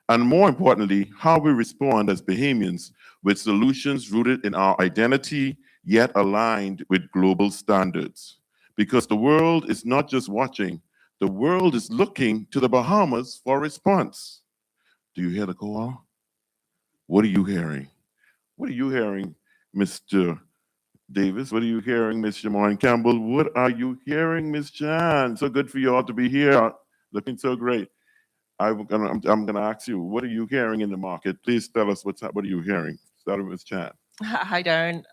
Speaker 11: And more importantly, how we respond as Bahamians with solutions rooted in our identity, yet aligned with global standards. Because the world is not just watching, the world is looking to the Bahamas for response. Do you hear the call? What are you hearing? What are you hearing, Mr. Davis? What are you hearing, Ms. Shamoy Campbell? What are you hearing, Ms. Jan? So good for you all to be here. Looking so great. I'm gonna ask you, what are you hearing in the market? Please tell us what are you hearing? Start with Chan.
Speaker 18: Hi, Darren.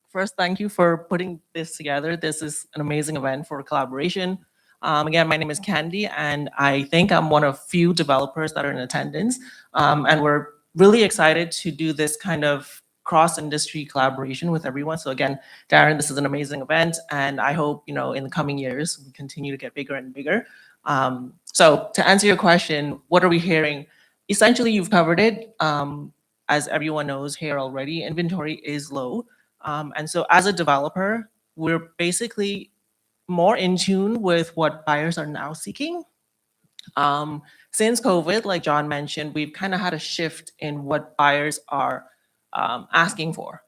Speaker 18: First, thank you for putting this together. This is an amazing event for collaboration. Again, my name is Candy, and I think I'm one of few developers that are in attendance. And we're really excited to do this kind of cross-industry collaboration with everyone. So again, Darren, this is an amazing event, and I hope, you know, in the coming years, we continue to get bigger and bigger. So to answer your question, what are we hearing? Essentially, you've covered it. As everyone knows here already, inventory is low. And so as a developer, we're basically more in tune with what buyers are now seeking. Since COVID, like John mentioned, we've kind of had a shift in what buyers are asking for.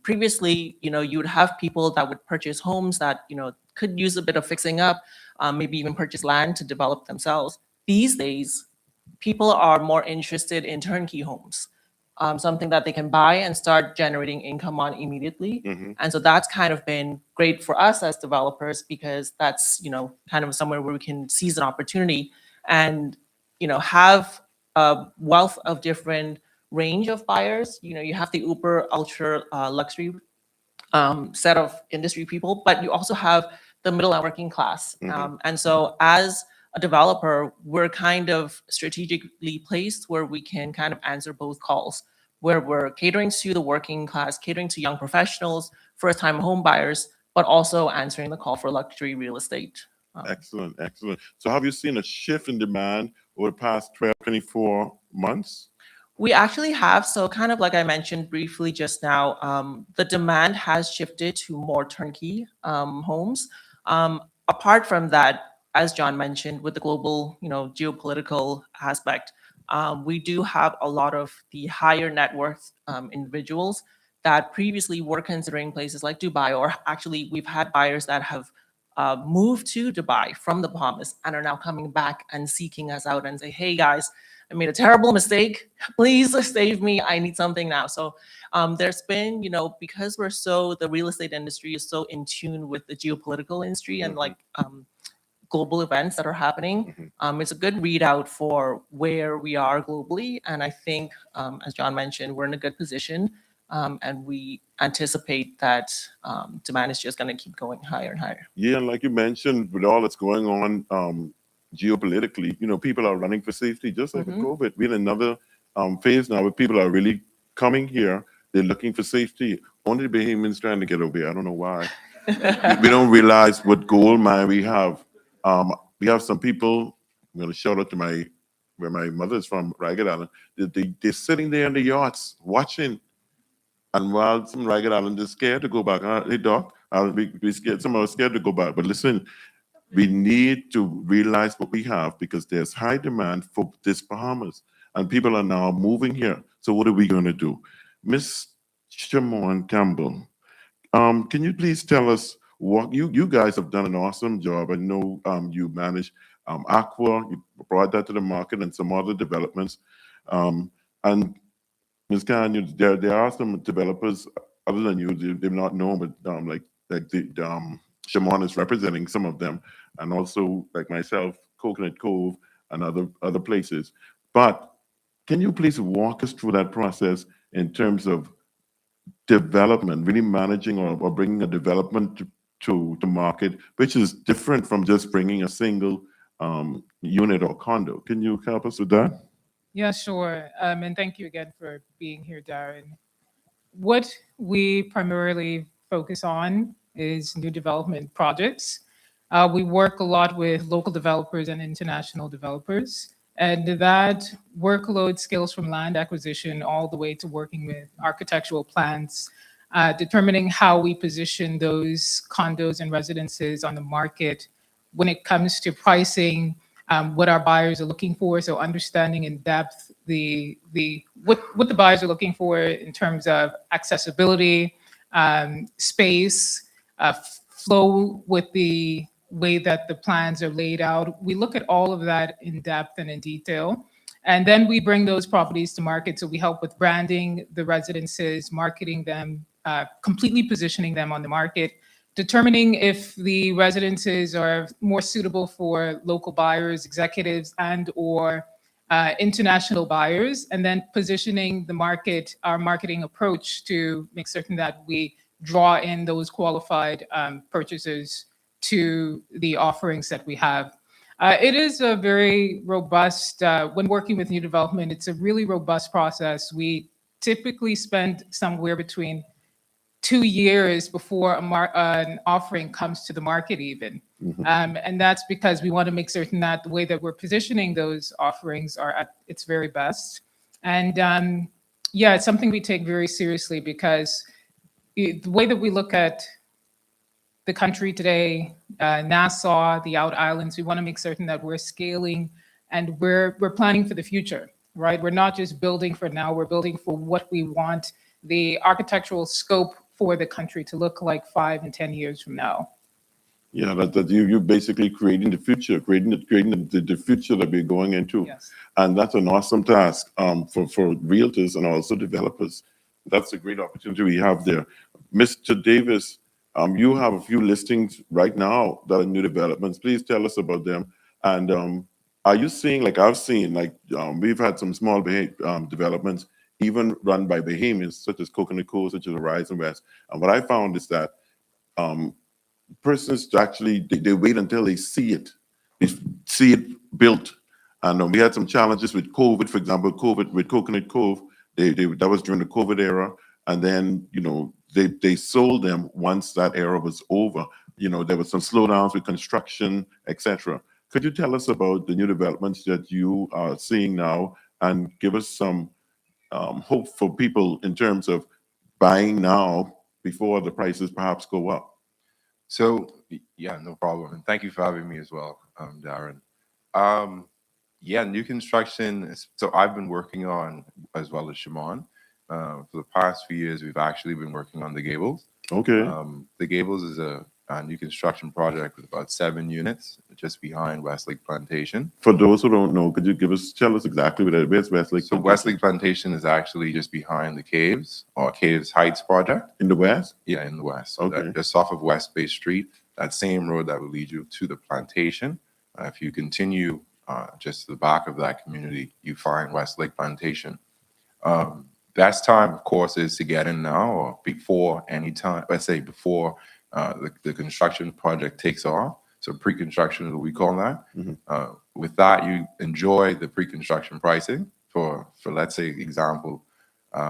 Speaker 18: Previously, you know, you would have people that would purchase homes that, you know, could use a bit of fixing up, maybe even purchase land to develop themselves. These days, people are more interested in turnkey homes, something that they can buy and start generating income on immediately. And so that's kind of been great for us as developers because that's, you know, kind of somewhere where we can seize an opportunity and, you know, have a wealth of different range of buyers. You know, you have the uber ultra luxury set of industry people, but you also have the middle and working class. And so as a developer, we're kind of strategically placed where we can kind of answer both calls, where we're catering to the working class, catering to young professionals, first-time home buyers, but also answering the call for luxury real estate.
Speaker 11: Excellent, excellent. So have you seen a shift in demand over the past 12, 24 months?
Speaker 18: We actually have. So kind of like I mentioned briefly just now, the demand has shifted to more turnkey homes. Apart from that, as John mentioned, with the global, you know, geopolitical aspect, we do have a lot of the higher net worth individuals that previously were considering places like Dubai, or actually we've had buyers that have moved to Dubai from the Bahamas and are now coming back and seeking us out and say, hey guys, I made a terrible mistake. Please save me. I need something now. So there's been, you know, because the real estate industry is so in tune with the geopolitical industry and like global events that are happening, it's a good readout for where we are globally. And I think, as John mentioned, we're in a good position. And we anticipate that demand is just going to keep going higher and higher.
Speaker 11: Yeah, and like you mentioned, with all that's going on geopolitically, you know, people are running for safety, just like with COVID. We're in another phase now where people are really coming here. They're looking for safety. Only the Bahamians trying to get over here. I don't know why. We don't realize what gold mine we have. We have some people. I'm going to shout out to where my mother is from, Ragged Island. They're sitting there in the yachts watching. And while some Ragged Islanders scared to go back, hey doc, we scared. Some are scared to go back. But listen, We need to realize what we have because there's high demand for this Bahamas, and people are now moving here. So what are we going to do? Miss Shimon Campbell, can you please tell us what you guys have done an awesome job. I know you manage Aqua, you brought that to the market and some other developments. And Ms. Khan, there are some developers other than you, they're not known, but like Shimon is representing some of them, and also like myself, Coconut Cove and other places. But can you please walk us through that process in terms of development, really managing or bringing a development to market, which is different from just bringing a single unit or condo. Can you help us with that?
Speaker 19: Yeah, sure. And thank you again for being here, Darren. What we primarily focus on is new development projects. We work a lot with local developers and international developers, and that workload scales from land acquisition all the way to working with architectural plans, determining how we position those condos and residences on the market when it comes to pricing, what our buyers are looking for. So understanding in depth what the buyers are looking for in terms of accessibility, space, flow with the way that the plans are laid out. We look at all of that in depth and in detail. And then we bring those properties to market. So we help with branding the residences, marketing them, completely positioning them on the market, determining if the residences are more suitable for local buyers, executives, and or international buyers, and then positioning the market, our marketing approach to make certain that we draw in those qualified purchasers to the offerings that we have. It is a very robust, when working with new development, it's a really robust process. We typically spend somewhere between 2 years before an offering comes to the market even. And that's because we want to make certain that the way that we're positioning those offerings are at its very best. And yeah, it's something we take very seriously because the way that we look at the country today, Nassau, the Out Islands, we want to make certain that we're scaling and we're planning for the future, right? We're not just building for now, we're building for what we want the architectural scope for the country to look like 5 and 10 years from now.
Speaker 11: Yeah, that you're basically creating the future, creating the future that we're going into.
Speaker 19: Yes.
Speaker 11: And that's an awesome task for realtors and also developers. That's a great opportunity we have there. Mr. Davis, you have a few listings right now that are new developments. Please tell us about them. And are you seeing, like I've seen, we've had some small developments, even run by Bahamians, such as Coconut Cove, such as Horizon West. And what I found is that persons actually, they wait until they see it built. And we had some challenges with COVID, for example, with Coconut Cove, that was during the COVID era. And then, they sold them once that era was over. There was some slowdowns with construction, etc. Could you tell us about the new developments that you are seeing now and give us some hope for people in terms of buying now before the prices perhaps go up?
Speaker 20: So, yeah, no problem. And thank you for having me as well, Darren. Yeah, new construction. So I've been working on, as well as Shimon, for the past few years, we've actually been working on the Gables.
Speaker 11: Okay.
Speaker 20: The Gables is a new construction project with about 7 units just behind Westlake Plantation.
Speaker 11: For those who don't know, could you tell us exactly where's Westlake?
Speaker 20: So Westlake Plantation is actually just behind the Caves, or Caves Heights project.
Speaker 11: In the west?
Speaker 20: Yeah, in the west. So
Speaker 11: Okay.
Speaker 20: just off of West Bay Street, that same road that will lead you to the plantation. If you continue just to the back of that community, you find Westlake Plantation. Best time, of course, is to get in now or before any time, let's say before the construction project takes off. So pre-construction is what we call that. With that, you enjoy the pre-construction pricing for let's say example,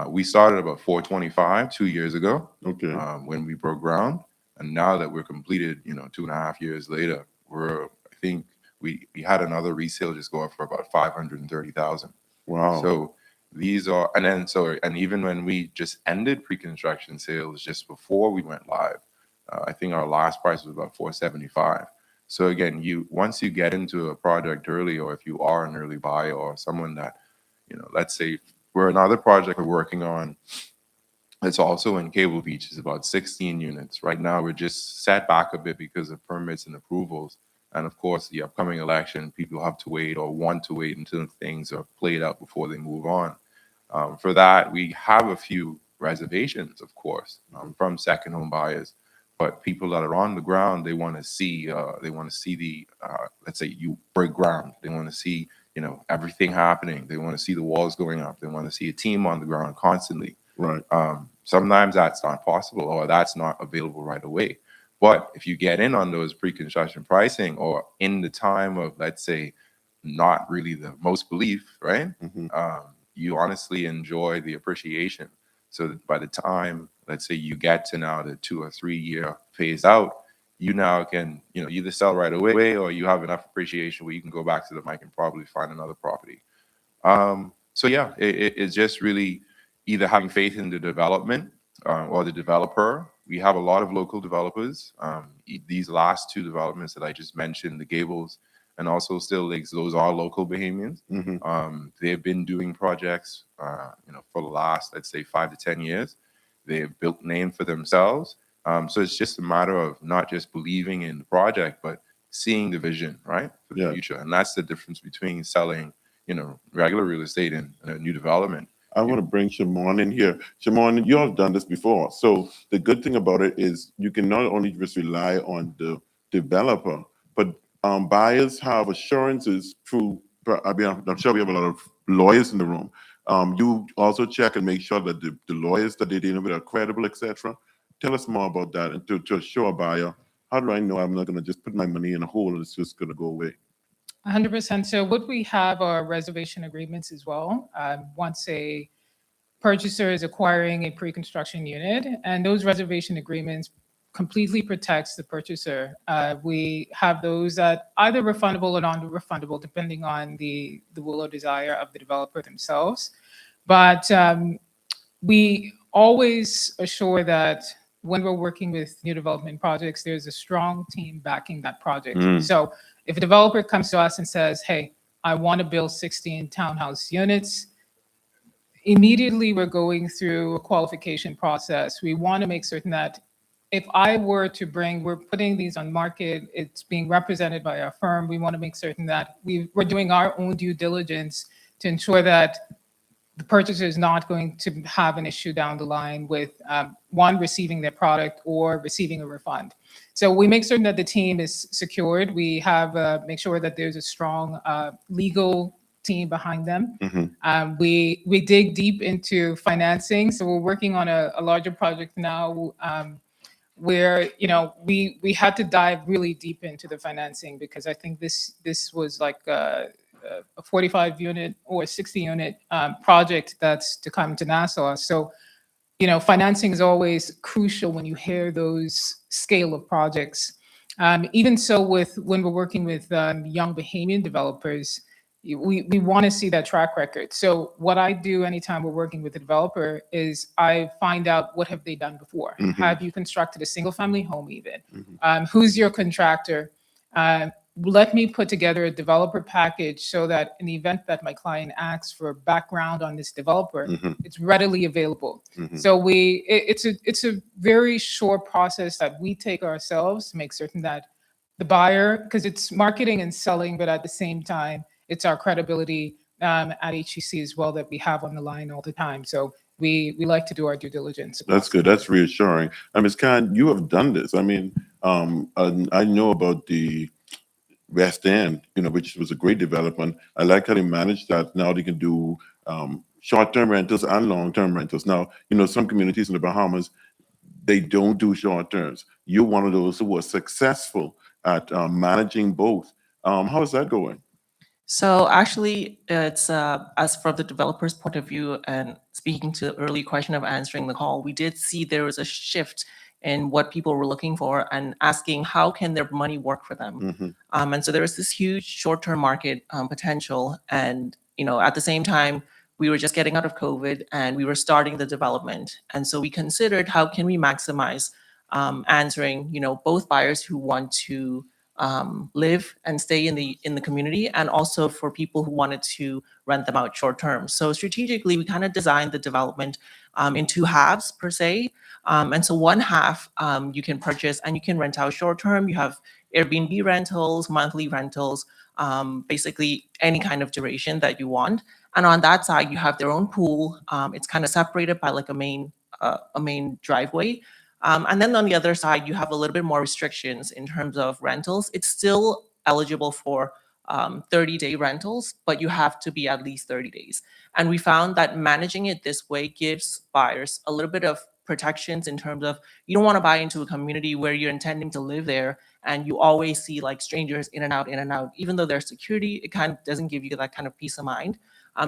Speaker 20: we started about $425 2 years ago.
Speaker 11: Okay.
Speaker 20: When we broke ground, and now that we're completed, 2.5 years later, I think we had another resale just go up for about $530,000.
Speaker 11: Wow.
Speaker 20: So these are, and even when we just ended pre-construction sales just before we went live, I think our last price was about $475. So again, once you get into a project early, or if you are an early buyer or someone that, let's say we're another project we're working on. It's also in Cable Beach. It's about 16 units. Right now, we're just set back a bit because of permits and approvals. And of course, the upcoming election, people have to wait or want to wait until things are played out before they move on. For that, we have a few reservations, of course, from second home buyers. But people that are on the ground, they want to see the let's say you break ground. They want to see everything happening. They want to see the walls going up. They want to see a team on the ground constantly.
Speaker 11: Right.
Speaker 20: Sometimes that's not possible or that's not available right away. But if you get in on those pre-construction pricing or in the time of, let's say, not really the most belief, right? You honestly enjoy the appreciation. So that by the time, let's say, you get to now the 2 or 3 year phase out, you now can, either sell right away or you have enough appreciation where you can go back to the mic and probably find another property. So yeah, it's just really either having faith in the development or the developer. We have a lot of local developers. These last two developments that I just mentioned, the Gables and also Still Lakes, those are local Bahamians. They've been doing projects, for the last, let's say, 5 to 10 years. They've built name for themselves. So it's just a matter of not just believing in the project, but seeing the vision, right, for the future. And that's the difference between selling, regular real estate and a new development.
Speaker 11: I want to bring Shimon in here. Shimon, you have done this before. So the good thing about it is you can not only just rely on the developer, but buyers have assurances through, I mean, I'm sure we have a lot of lawyers in the room. You also check and make sure that the lawyers that they're dealing with are credible, etc. Tell us more about that and to assure a buyer, how do I know I'm not going to just put my money in a hole and it's just going to go away?
Speaker 19: 100%. So what we have are reservation agreements as well. Once a purchaser is acquiring a pre-construction unit, and those reservation agreements completely protects the purchaser. We have those that either refundable or non-refundable, depending on the will or desire of the developer themselves. But we always assure that when we're working with new development projects, there's a strong team backing that project. So if a developer comes to us and says, hey, I want to build 16 townhouse units, immediately we're going through a qualification process. We want to make certain that if I were to we're putting these on market, it's being represented by our firm. We want to make certain that we're doing our own due diligence to ensure that the purchaser is not going to have an issue down the line with one, receiving their product or receiving a refund. So we make certain that the team is secured. We have make sure that there's a strong legal team behind them. We dig deep into financing. So we're working on a larger project now where we had to dive really deep into the financing because I think this was like a 45 unit or 60 unit project that's to come to Nassau. So, financing is always crucial when you hear those scale of projects. Even so when we're working with young Bahamian developers, we want to see that track record. So what I do anytime we're working with a developer is I find out what have they done before. Have you constructed a single family home even? Who's your contractor? Let me put together a developer package so that in the event that my client asks for background on this developer, it's readily available. So it's a very short process that we take ourselves to make certain that the buyer, because it's marketing and selling, but at the same time, it's our credibility at HEC as well that we have on the line all the time. So we like to do our due diligence.
Speaker 11: That's good. That's reassuring. Ms. Khan, you have done this. I mean, I know about the West End, which was a great development. I like how they managed that. Now they can do short-term rentals and long-term rentals. Now, some communities in the Bahamas, they don't do short terms. You're one of those who are successful at managing both. How is that going?
Speaker 18: So actually, it's as from the developer's point of view, and speaking to the early question of answering the call, we did see there was a shift in what people were looking for and asking how can their money work for them. And so there was this huge short-term market potential, and at the same time, we were just getting out of COVID and we were starting the development, and so we considered how can we maximize answering both buyers who want to live and stay in the community, and also for people who wanted to rent them out short term. So strategically, we kind of designed the development in two halves per se. And so one half you can purchase and you can rent out short term. You have Airbnb rentals, monthly rentals, basically any kind of duration that you want. And on that side, you have their own pool. It's kind of separated by like a main driveway. And then on the other side, you have a little bit more restrictions in terms of rentals. It's still eligible for 30-day rentals, but you have to be at least 30 days. And we found that managing it this way gives buyers a little bit of protections in terms of you don't want to buy into a community where you're intending to live there and you always see like strangers in and out, in and out. Even though there's security, it kind of doesn't give you that kind of peace of mind.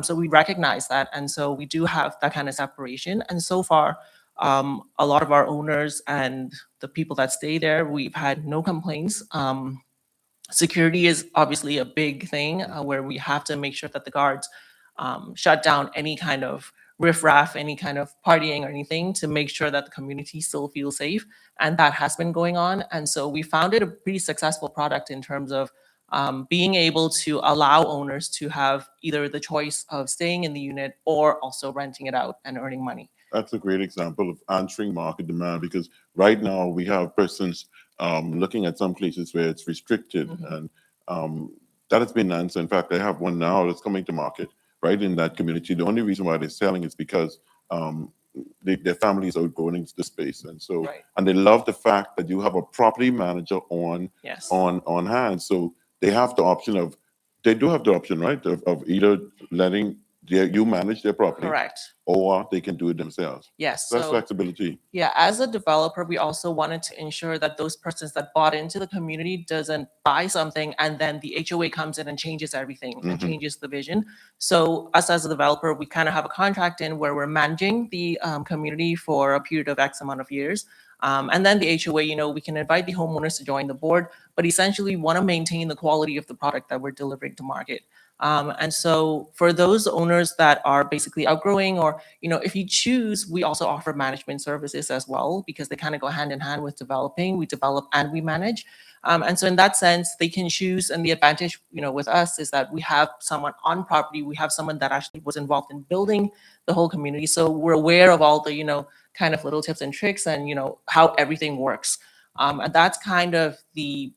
Speaker 18: So we recognize that. And so we do have that kind of separation. And so far, a lot of our owners and the people that stay there, we've had no complaints. Security is obviously a big thing where we have to make sure that the guards shut down any kind of riffraff, any kind of partying or anything to make sure that the community still feels safe. And that has been going on. And so we found it a pretty successful product in terms of being able to allow owners to have either the choice of staying in the unit or also renting it out and earning money.
Speaker 11: That's a great example of answering market demand, because right now we have persons looking at some places where it's restricted, and that has been answered. In fact, I have one now that's coming to market right in that community. The only reason why they're selling is because their family is outgrowing the space, and so and they love the fact that you have a property manager on on hand. So they have the option of they do have the option, right, of either letting you manage their property,
Speaker 18: Correct.
Speaker 11: or they can do it themselves.
Speaker 18: Yes.
Speaker 11: That's
Speaker 18: So
Speaker 11: flexibility.
Speaker 18: yeah, as a developer, we also wanted to ensure that those persons that bought into the community doesn't buy something and then the HOA comes in and changes everything and changes the vision. So us as a developer, we kind of have a contract in where we're managing the community for a period of X amount of years. And then the HOA, you know, we can invite the homeowners to join the board, but essentially we want to maintain the quality of the product that we're delivering to market. And so for those owners that are basically outgrowing, or, you know, if you choose, we also offer management services as well, because they kind of go hand in hand with developing. We develop and we manage. And so in that sense, they can choose. And the advantage, you know, with us is that we have someone on property. We have someone that actually was involved in building the whole community. So we're aware of all the, you know, kind of little tips and tricks and, you know, how everything works. And that's kind of the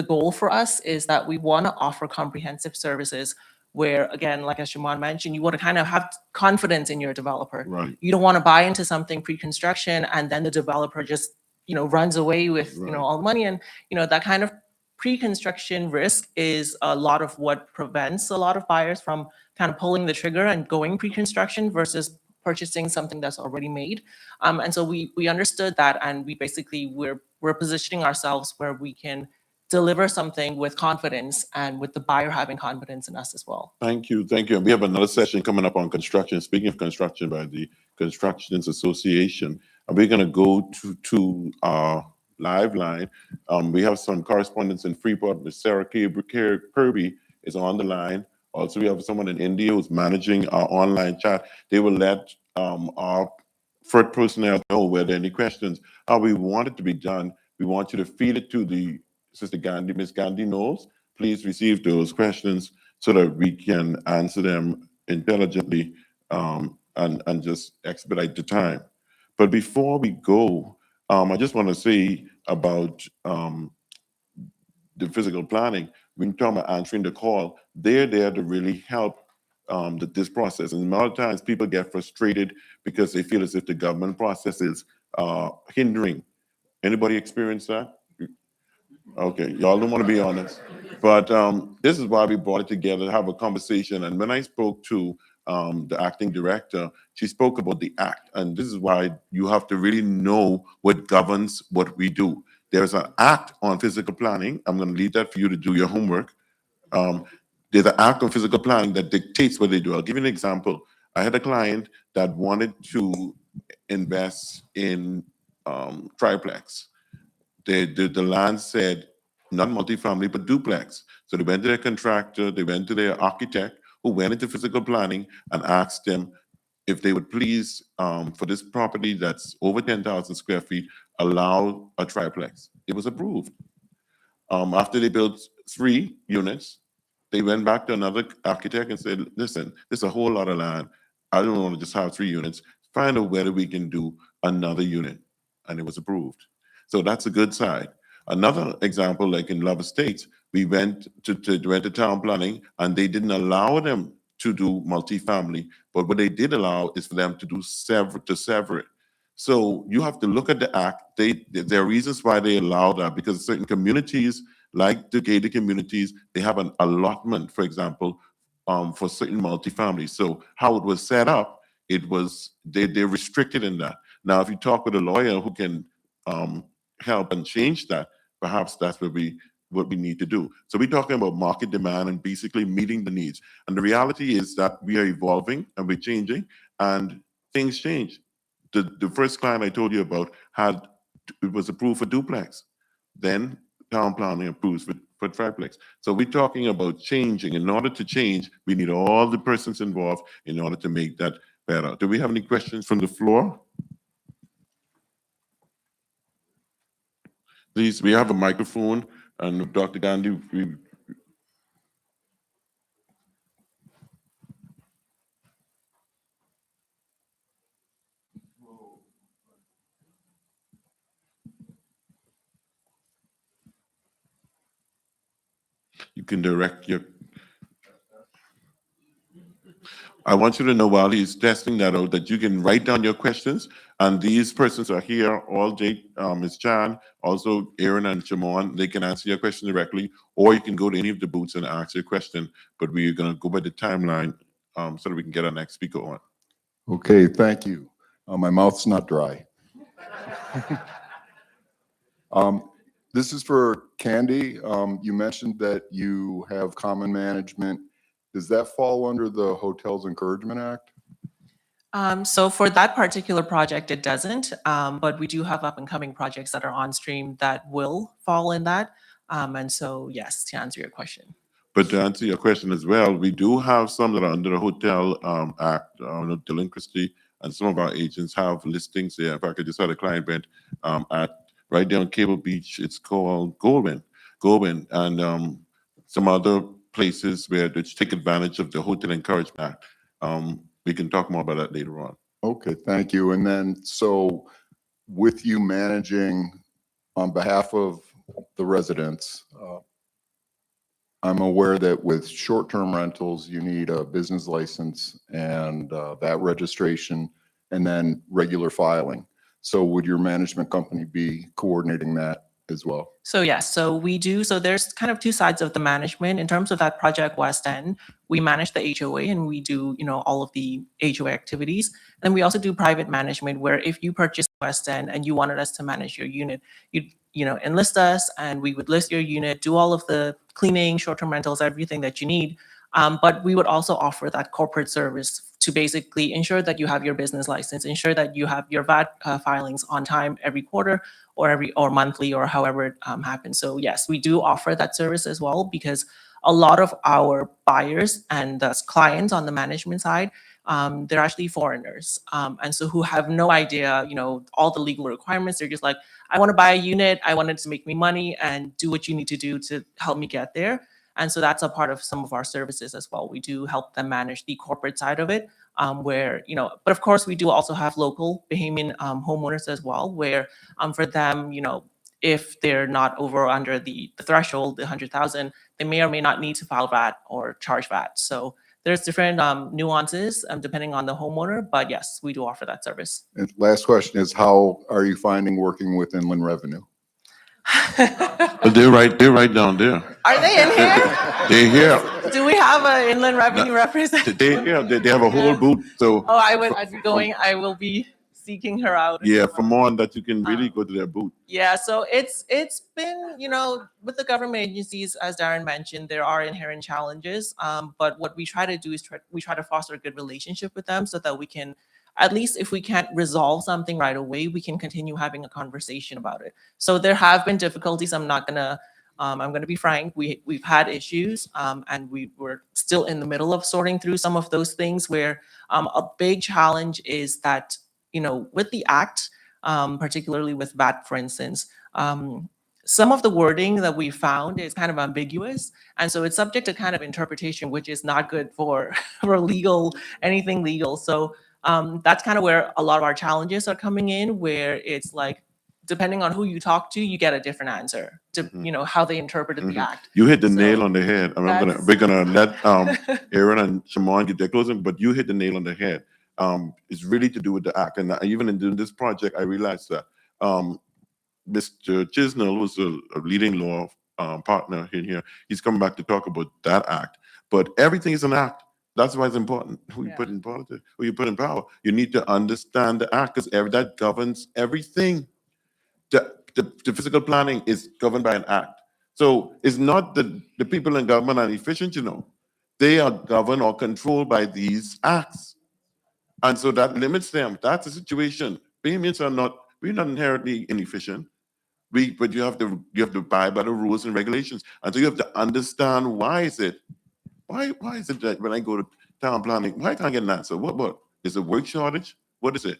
Speaker 18: goal for us, is that we want to offer comprehensive services where, again, like as Shimon mentioned, you want to kind of have confidence in your developer.
Speaker 11: Right.
Speaker 18: You don't want to buy into something pre-construction and then the developer just, you know, runs away with, you know, all the money. And, you know, that kind of pre-construction risk is a lot of what prevents a lot of buyers from kind of pulling the trigger and going pre-construction versus purchasing something that's already made. And so we understood that, and we basically we're positioning ourselves where we can deliver something with confidence and with the buyer having confidence in us as well.
Speaker 11: Thank you. Thank you. And we have another session coming up on construction. Speaking of construction, by the Constructions Association, and we're going to go to our live line. We have some correspondents in Freeport. Ms. Sarah Kirby is on the line. Also, we have someone in India who's managing our online chat. They will let our FERT personnel know where there are any questions, how we want it to be done. We want you to feed it to the Sister Gandhi, Ms. Gandhi knows. Please receive those questions so that we can answer them intelligently and just expedite the time. But before we go, I just want to say about the physical planning. When you're talking about answering the call, they're there to really help this process. And a lot of times people get frustrated because they feel as if the government process is hindering. Anybody experience that? Okay, y'all don't want to be honest, but this is why we brought it together to have a conversation. And when I spoke to the acting director, she spoke about the act, and this is why you have to really know what governs what we do. There's an act on physical planning. I'm going to leave that for you to do your homework. There's an act on physical planning that dictates what they do. I'll give you an example. I had a client that wanted to invest in triplex. The land said not multifamily, but duplex. So they went to their contractor, they went to their architect, who went into physical planning and asked them if they would please, for this property that's over 10,000 square feet, allow a triplex. It was approved. After they built 3 units, they went back to another architect and said, listen, there's a whole lot of land. I don't want to just have 3 units. Find out whether we can do another unit. And it was approved. So that's a good side. Another example, like in Love Estates, we went to town planning and they didn't allow them to do multifamily, but what they did allow is for them to do separate. So you have to look at the act. There are reasons why they allow that, because certain communities, like the gated communities, they have an allotment, for example, for certain multifamily. So how it was set up, they're restricted in that. Now, if you talk with a lawyer who can help and change that, perhaps that's what we need to do. So we're talking about market demand and basically meeting the needs. And the reality is that we are evolving and we're changing, and things change. The first client I told you about it was approved for duplex. Then town planning approves for triplex. So we're talking about changing. In order to change, we need all the persons involved in order to make that better. Do we have any questions from the floor? Please, we have a microphone, and Dr. Gandhi, you can direct your. I want you to know while he's testing that out that you can write down your questions, and these persons are here all day. Ms. Chan, also Aaron and Shimon, they can answer your question directly, or you can go to any of the booths and ask your question. But we're going to go by the timeline so that we can get our next speaker on.
Speaker 21: Okay, thank you. My mouth's not dry. This is for Candy. You mentioned that you have common management. Does that fall under the Hotels Encouragement Act?
Speaker 18: So for that particular project, it doesn't, but we do have up and coming projects that are on stream that will fall in that. And so, yes, to answer your question.
Speaker 11: But to answer your question as well, we do have some that are under the Hotel Act, Dylan Christie, and some of our agents have listings there. In fact, I just had a client went at right there on Cable Beach. It's called Goldwyn, and some other places where they take advantage of the Hotel Encouragement Act. We can talk more about that later on.
Speaker 21: Okay, thank you. And then, so with you managing on behalf of the residents, I'm aware that with short-term rentals, you need a business license and that registration, and then regular filing. So would your management company be coordinating that as well?
Speaker 18: So yes, so we do. So there's kind of two sides of the management. In terms of that project West End, we manage the HOA and we do, all of the HOA activities. And we also do private management, where if you purchase West End and you wanted us to manage your unit, you'd enlist us and we would list your unit, do all of the cleaning, short-term rentals, everything that you need. But we would also offer that corporate service to basically ensure that you have your business license, ensure that you have your VAT filings on time every quarter or monthly or however it happens. So yes, we do offer that service as well, because a lot of our buyers and thus clients on the management side, they're actually foreigners. And so who have no idea, all the legal requirements. They're just like, I want to buy a unit. I want it to make me money, and do what you need to do to help me get there. And so that's a part of some of our services as well. We do help them manage the corporate side of it, where, but of course we do also have local Bahamian homeowners as well, where for them, if they're not over or under the threshold, the 100,000, they may or may not need to file VAT or charge VAT. So there's different nuances depending on the homeowner, but yes, we do offer that service.
Speaker 21: And last question is, how are you finding working with Inland Revenue?
Speaker 11: They're right down there.
Speaker 18: Are they in here?
Speaker 11: They're here.
Speaker 18: Do we have an Inland Revenue representative?
Speaker 11: They're here. They have a whole booth. So
Speaker 18: Oh, I'd be going. I will be seeking her out.
Speaker 11: yeah, for more on that, you can really go to their booth.
Speaker 18: Yeah, so it's been, with the government agencies, as Darren mentioned, there are inherent challenges. But what we try to do is we try to foster a good relationship with them so that we can, at least if we can't resolve something right away, we can continue having a conversation about it. So there have been difficulties. I'm gonna be frank. We've had issues, and we're still in the middle of sorting through some of those things, where a big challenge is that, with the act, particularly with VAT, for instance, some of the wording that we found is kind of ambiguous, and so it's subject to kind of interpretation, which is not good for for legal anything legal. So that's kind of where a lot of our challenges are coming in, where it's like depending on who you talk to, you get a different answer to how they interpreted the act.
Speaker 11: You hit the nail on the head. I mean,
Speaker 18: that's-
Speaker 11: we're gonna let Aaron and Shimon get their closing, but you hit the nail on the head. It's really to do with the act, and even in doing this project, I realized that Mr. Chisnell, who's a leading law partner in here, he's coming back to talk about that act. But everything is an act. That's why it's important. Who you put in politics, who you put in power. You need to understand the act because that governs everything. The physical planning is governed by an act. So it's not the people in government are efficient, They are governed or controlled by these acts. And so that limits them. That's the situation. Payments we're not inherently inefficient. But you have to abide by the rules and regulations. And so you have to understand why is it that when I go to town planning, why can't I get an answer? What is it work shortage? What is it?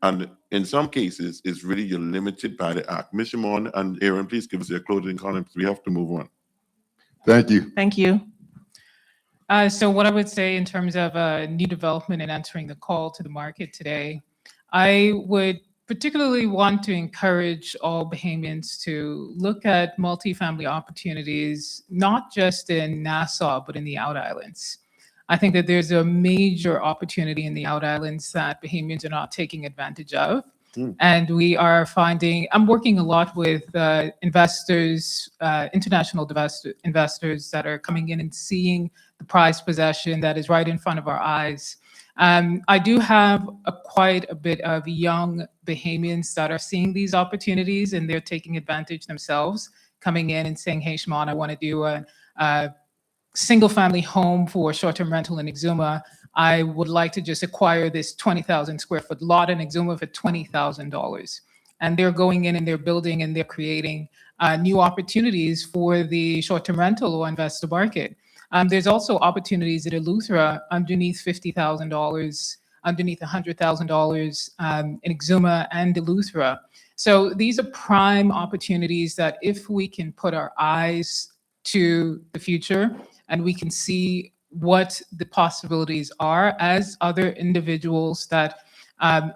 Speaker 11: And in some cases, it's really you're limited by the act. Ms. Shimon and Aaron, please give us your closing comments. We have to move on.
Speaker 21: Thank you.
Speaker 18: Thank you.
Speaker 19: So what I would say in terms of new development and answering the call to the market today, I would particularly want to encourage all Bahamians to look at multifamily opportunities, not just in Nassau, but in the Out Islands. I think that there's a major opportunity in the Out Islands that Bahamians are not taking advantage of. And we are finding, I'm working a lot with investors, international investors that are coming in and seeing the prized possession that is right in front of our eyes. I do have quite a bit of young Bahamians that are seeing these opportunities and they're taking advantage themselves, coming in and saying, hey, Shimon, I want to do a single family home for short-term rental in Exuma. I would like to just acquire this 20,000 square foot lot in Exuma for $20,000. And they're going in and they're building and they're creating new opportunities for the short-term rental or investor market. There's also opportunities at Eleuthera underneath $50,000, underneath $100,000 in Exuma and Eleuthera. So these are prime opportunities that if we can put our eyes to the future and we can see what the possibilities are as other individuals that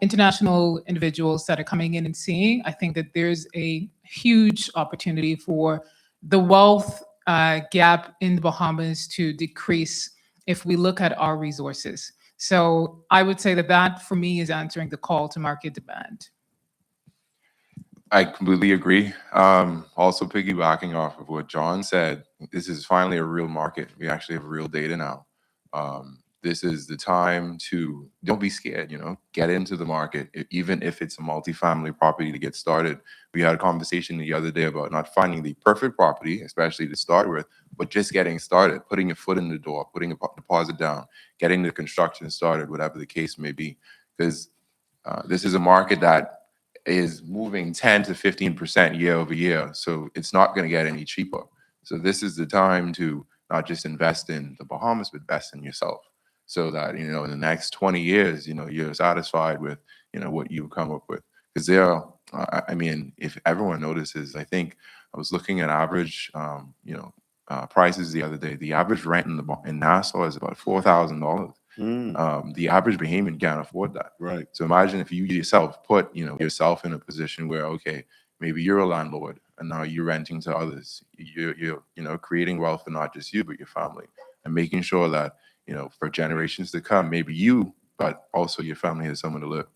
Speaker 19: international individuals that are coming in and seeing, I think that there's a huge opportunity for the wealth gap in the Bahamas to decrease if we look at our resources. So I would say that that for me is answering the call to market demand.
Speaker 20: I completely agree. Also piggybacking off of what John said, this is finally a real market. We actually have real data now. This is the time to, don't be scared, get into the market, even if it's a multifamily property to get started. We had a conversation the other day about not finding the perfect property, especially to start with, but just getting started, putting your foot in the door, putting a deposit down, getting the construction started, whatever the case may be. Because this is a market that is moving 10 to 15% year over year. So it's not going to get any cheaper. So this is the time to not just invest in the Bahamas, but invest in yourself. So that, in the next 20 years, you're satisfied with, what you come up with. Because if everyone notices, I think I was looking at average, prices the other day. The average rent in Nassau is about $4,000. The average Bahamian can't afford that.
Speaker 11: Right.
Speaker 20: So imagine if you yourself put, yourself in a position where, okay, maybe you're a landlord and now you're renting to others. You're creating wealth for not just you, but your family, and making sure that, for generations to come, maybe you, but also your family has somewhere to live.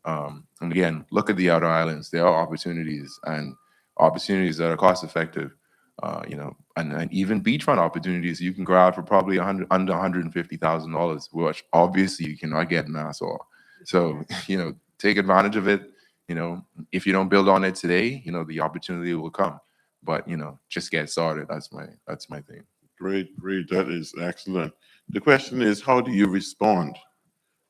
Speaker 20: And again, look at the outer islands. There are opportunities that are cost effective. And even beachfront opportunities you can grab for probably under $150,000, which obviously you cannot get in Nassau. So, take advantage of it. If you don't build on it today, the opportunity will come. But, just get started. That's my thing.
Speaker 11: Great. That is excellent. The question is, how do you respond?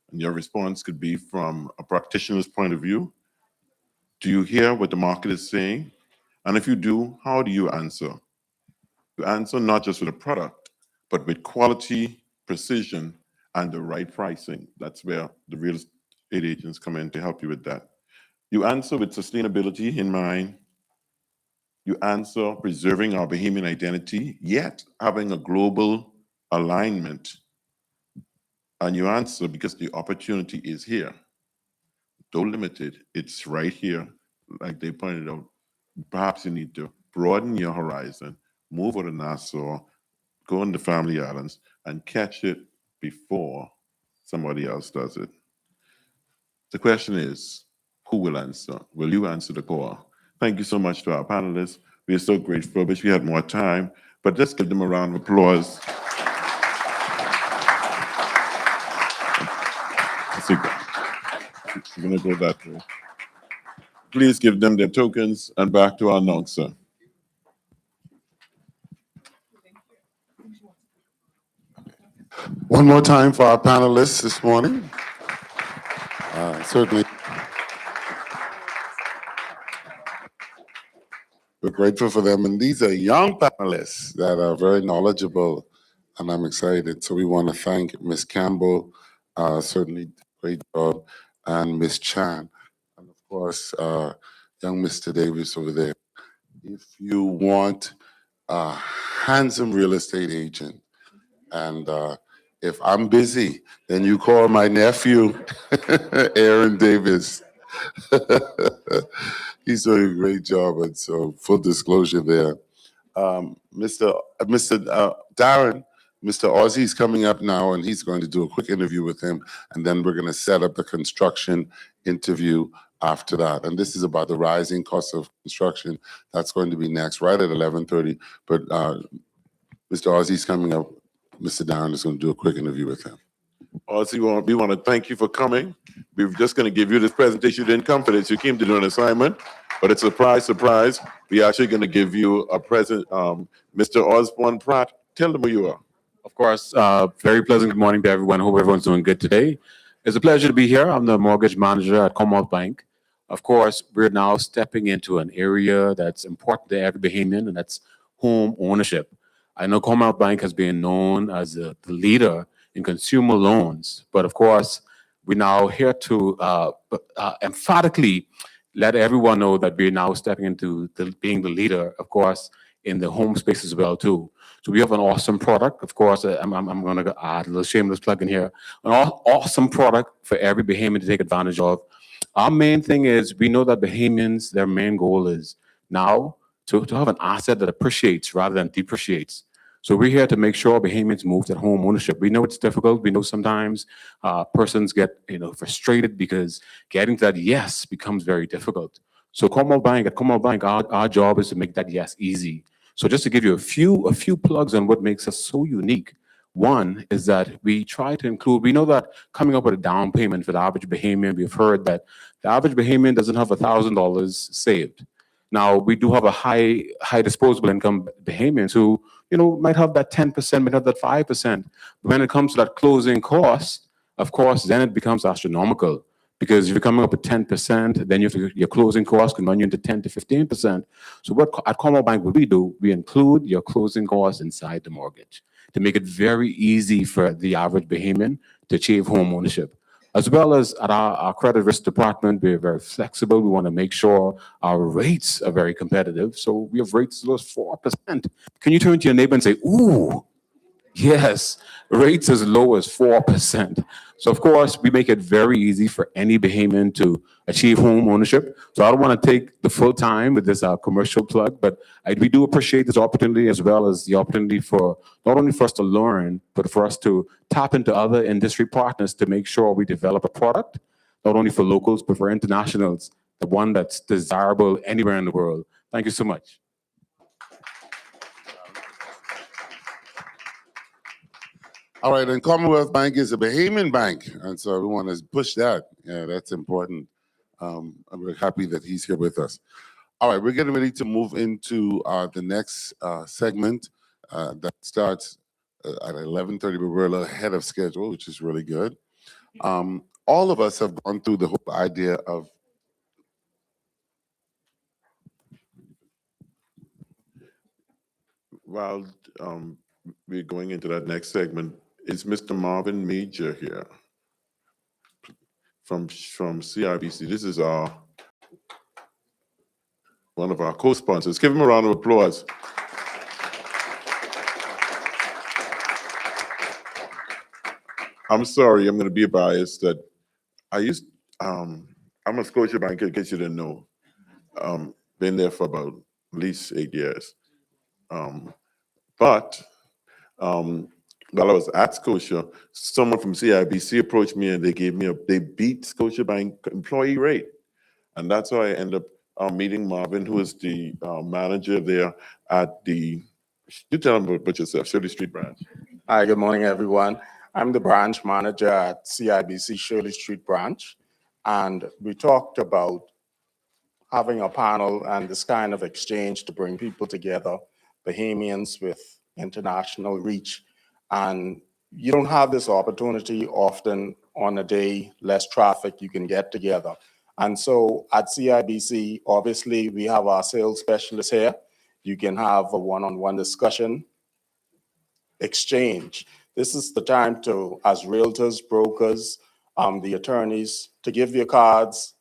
Speaker 11: And your response could be from a practitioner's point of view. Do you hear what the market is saying? And if you do, how do you answer? You answer not just with a product, but with quality, precision, and the right pricing. That's where the real estate agents come in to help you with that. You answer with sustainability in mind, You answer preserving our Bahamian identity, yet having a global alignment. And you answer because the opportunity is here. Don't limit it. It's right here. Like they pointed out, perhaps you need to broaden your horizon, move out of Nassau, go on the Family Islands, and catch it before somebody else does it. The question is, who will answer? Will you answer the call? Thank you so much to our panelists. We are so grateful. Wish we had more time, but let's give them a round of applause. We're going to go that way. Please give them their tokens and back to our announcer.
Speaker 1: One more time for our panelists this morning. Certainly, we're grateful for them. And these are young panelists that are very knowledgeable, and I'm excited. So we want to thank Ms. Campbell, certainly great job, and Ms. Chan, and of course, young Mr. Davis over there. If you want a handsome real estate agent, and if I'm busy, then you call my nephew, Aaron Davis. He's doing a great job, and so full disclosure there. Mr. Darren, Mr. Ozzy's coming up now, and he's going to do a quick interview with him, and then we're going to set up the construction interview after that. And this is about the rising cost of construction. That's going to be next, right at 11:30. But Mr. Ozzy's coming up. Mr. Darren is going to do a quick interview with him.
Speaker 11: Ozzy, we want to thank you for coming. We were just going to give you this presentation. You didn't come for this. You came to do an assignment, but it's a surprise. We're actually going to give you a present. Mr. Osborne Pratt, tell them who you are.
Speaker 2: Of course, very pleasant good morning to everyone. Hope everyone's doing good today. It's a pleasure to be here. I'm the mortgage manager at Commonwealth Bank. Of course, we're now stepping into an area that's important to every Bahamian, and that's home ownership. I know Commonwealth Bank has been known as the leader in consumer loans, but of course, we're now here to emphatically let everyone know that we're now stepping into being the leader, of course, in the home space as well too. So we have an awesome product. Of course, I'm going to add a little shameless plug in here. An awesome product for every Bahamian to take advantage of. Our main thing is we know that Bahamians, their main goal is now to have an asset that appreciates rather than depreciates. So we're here to make sure Bahamians move to home ownership. We know it's difficult. We know sometimes persons get frustrated because getting to that yes becomes very difficult. So at Commonwealth Bank, our job is to make that yes easy. So just to give you a few plugs on what makes us so unique. One is that we try to include, we know that coming up with a down payment for the average Bahamian, we've heard that the average Bahamian doesn't have $1,000 saved. Now, we do have a high disposable income Bahamians who, might have that 10%, might have that 5%. But when it comes to that closing cost, of course, then it becomes astronomical. Because if you're coming up with 10%, then your closing costs can run you into 10 to 15%. So at Commonwealth Bank, what we do, we include your closing costs inside the mortgage to make it very easy for the average Bahamian to achieve home ownership. As well as at our credit risk department, we're very flexible. We want to make sure our rates are very competitive. So we have rates as low as 4%. Can you turn to your neighbor and say, ooh, yes, rates as low as 4%. So of course, we make it very easy for any Bahamian to achieve home ownership. So I don't want to take the full time with this commercial plug, but we do appreciate this opportunity as well as the opportunity for not only for us to learn, but for us to tap into other industry partners to make sure we develop a product, not only for locals, but for internationals, the one that's desirable anywhere in the world. Thank you so much.
Speaker 1: All right, and Commonwealth Bank is a Bahamian bank, and so we want to push that. Yeah, that's important. I'm very happy that he's here with us. All right, we're getting ready to move into the next segment that starts at 11:30, but we're a little ahead of schedule, which is really good. All of us have gone through the whole idea of
Speaker 11: While we're going into that next segment, is Mr. Marvin Major here from CRBC? This is our
Speaker 3: one of our co-sponsors. Give him a round of applause. I'm sorry, I'm going to be biased that I'm a Scotiabank, in case you didn't know. Been there for about at least 8 years. But while I was at Scotia, someone from CIBC approached me and they beat Scotiabank employee rate. And that's how I ended up meeting Marvin, who is the manager there at you tell him about yourself, Shirley Street branch.
Speaker 22: Hi, good morning, everyone. I'm the branch manager at CIBC Shirley Street branch, and we talked about having a panel and this kind of exchange to bring people together, Bahamians with international reach. And you don't have this opportunity often on a day, less traffic, you can get together. And so at CIBC, obviously, we have our sales specialists here. You can have a one-on-one discussion, exchange. This is the time to, as realtors, brokers, the attorneys, to give your cards,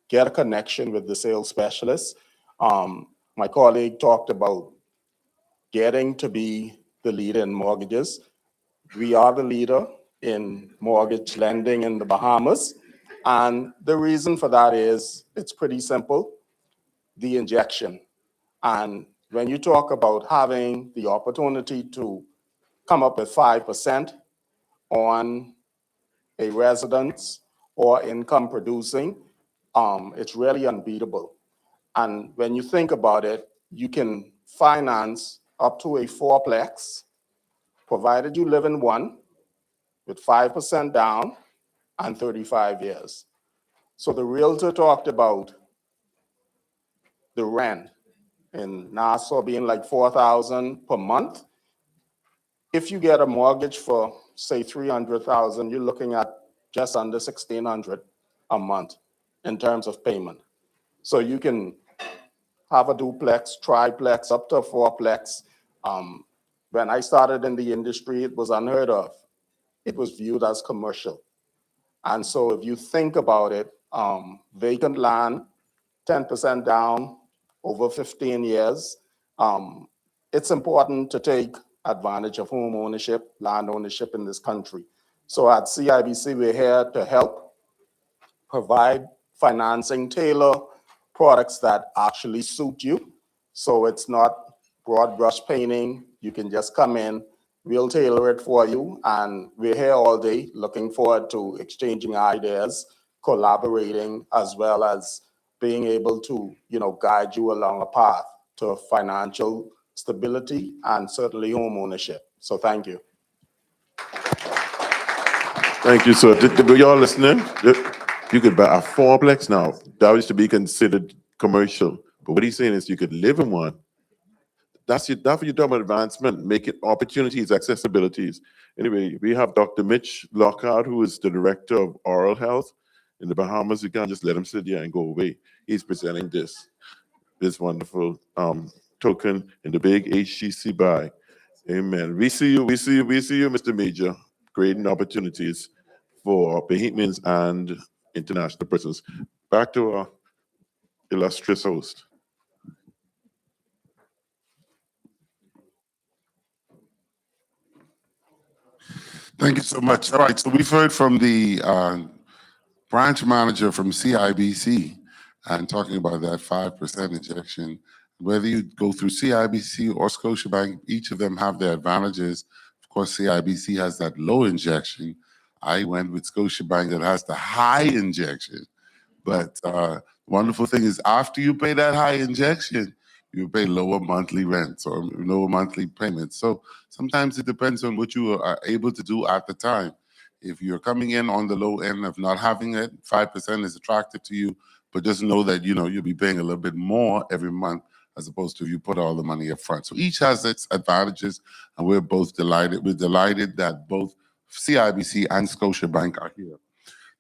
Speaker 22: get a connection with the sales specialist. My colleague talked about getting to be the leader in mortgages. We are the leader in mortgage lending in the Bahamas. And the reason for that is it's pretty simple, the injection. And when you talk about having the opportunity to come up with 5% on a residence or income producing, it's really unbeatable. And when you think about it, you can finance up to a fourplex, provided you live in one, with 5% down and 35 years. So the realtor talked about the rent in Nassau being like $4,000 per month. If you get a mortgage for, say, $300,000, you're looking at just under $1,600 a month in terms of payment. So you can have a duplex, triplex, up to a fourplex. When I started in the industry, it was unheard of. It was viewed as commercial. And so if you think about it, vacant land, 10% down over 15 years, it's important to take advantage of home ownership, land ownership in this country. So at CIBC, we're here to help provide financing, tailor products that actually suit you. So it's not broad brush painting. You can just come in, we'll tailor it for you. And we're here all day looking forward to exchanging ideas, collaborating, as well as being able to, guide you along a path to financial stability and certainly home ownership. So thank you.
Speaker 3: Thank you, sir. Were y'all listening? You could buy a fourplex now. That used to be considered commercial. But what he's saying is you could live in one. That's what you're talking about advancement, making opportunities, accessibilities. Anyway, we have Dr. Mitch Lockhart, who is the director of oral health in the Bahamas. You can't just let him sit there and go away. He's presenting this wonderful token in the big HGC buy. Amen. We see you, Mr. Major, creating opportunities for Bahamians and international persons. Back to our illustrious host.
Speaker 1: Thank you so much. All right, so we've heard from the branch manager from CIBC and talking about that 5% injection. Whether you go through CIBC or Scotiabank, each of them have their advantages. Of course, CIBC has that low injection. I went with Scotiabank that has the high injection. But wonderful thing is after you pay that high injection, you pay lower monthly rents or lower monthly payments. So sometimes it depends on what you are able to do at the time. If you're coming in on the low end of not having it, 5% is attractive to you, but just know that you'll be paying a little bit more every month as opposed to if you put all the money up front. So each has its advantages, and we're both delighted. We're delighted that both CIBC and Scotiabank are here.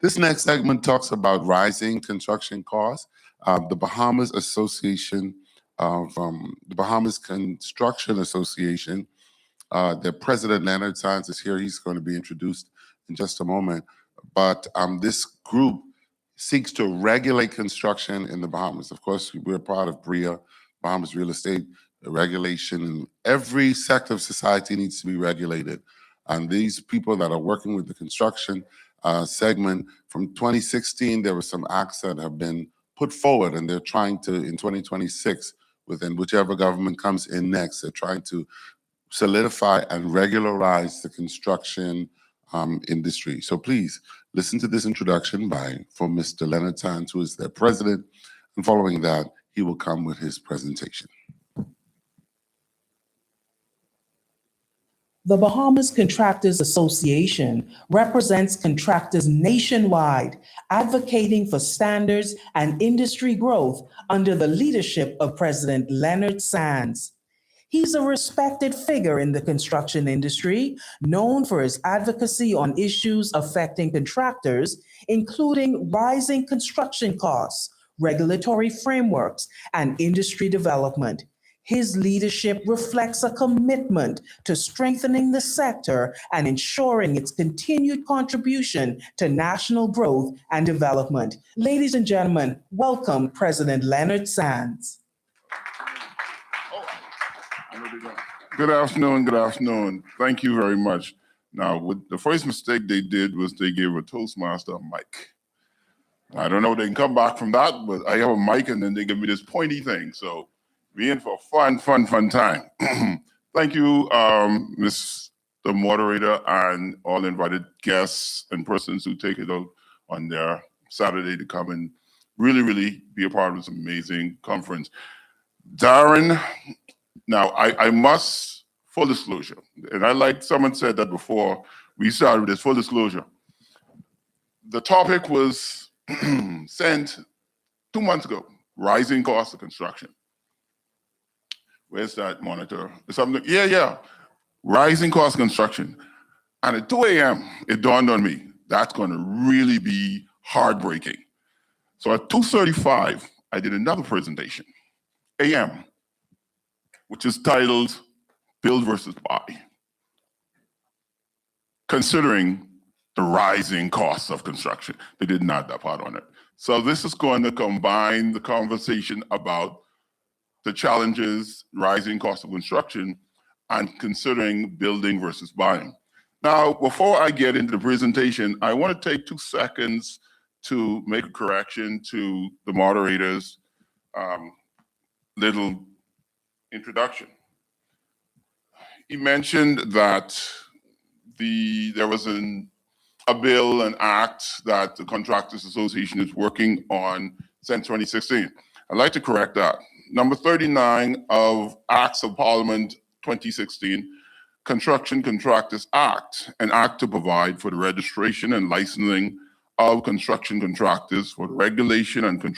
Speaker 1: This next segment talks about rising construction costs. The Bahamas Association, from the Bahamas Construction Association, their president, Leonard Sands, is here. He's going to be introduced in just a moment. But this group seeks to regulate construction in the Bahamas. Of course, we're part of BREA, Bahamas Real Estate Regulation, and every sector of society needs to be regulated. And these people that are working with the construction segment, from 2016, there were some acts that have been put forward, and they're trying to, in 2026, within whichever government comes in next, they're trying to solidify and regularize the construction industry. So please listen to this introduction from Mr. Leonard Sands, who is their president, and following that, he will come with his presentation.
Speaker 10: The Bahamas Contractors Association represents contractors nationwide, advocating for standards and industry growth under the leadership of President Leonard Sands. He's a respected figure in the construction industry, known for his advocacy on issues affecting contractors, including rising construction costs, regulatory frameworks, and industry development. His leadership reflects a commitment to strengthening the sector and ensuring its continued contribution to national growth and development. Ladies and gentlemen, welcome President Leonard Sands.
Speaker 4: Good afternoon, good afternoon. Thank you very much. Now, the first mistake they did was they gave a Toastmaster a mic. I don't know if they can come back from that, but I have a mic and then they give me this pointy thing. So be in for a fun time. Thank you, Mr. Moderator, and all invited guests and persons who take it out on their Saturday to come and really be a part of this amazing conference. Darren, now I must, full disclosure, and I like someone said that before we started with this, full disclosure. The topic was sent 2 months ago, rising costs of construction. Where's that monitor? Something, yeah. Rising cost of construction. And at 2 a.m., it dawned on me, that's gonna really be heartbreaking. So at 2:35, I did another presentation, a.m., which is titled Build versus Buy, considering the rising costs of construction. They did not that part on it. So this is going to combine the conversation about the challenges, rising cost of construction, and considering building versus buying. Now, before I get into the presentation, I want to take 2 seconds to make a correction to the moderator's little introduction. He mentioned that there was a bill, an act that the Contractors Association is working on since 2016. I'd like to correct that. Number 39 of Acts of Parliament 2016, Construction Contractors Act, an act to provide for the registration and licensing of construction contractors for the regulation and control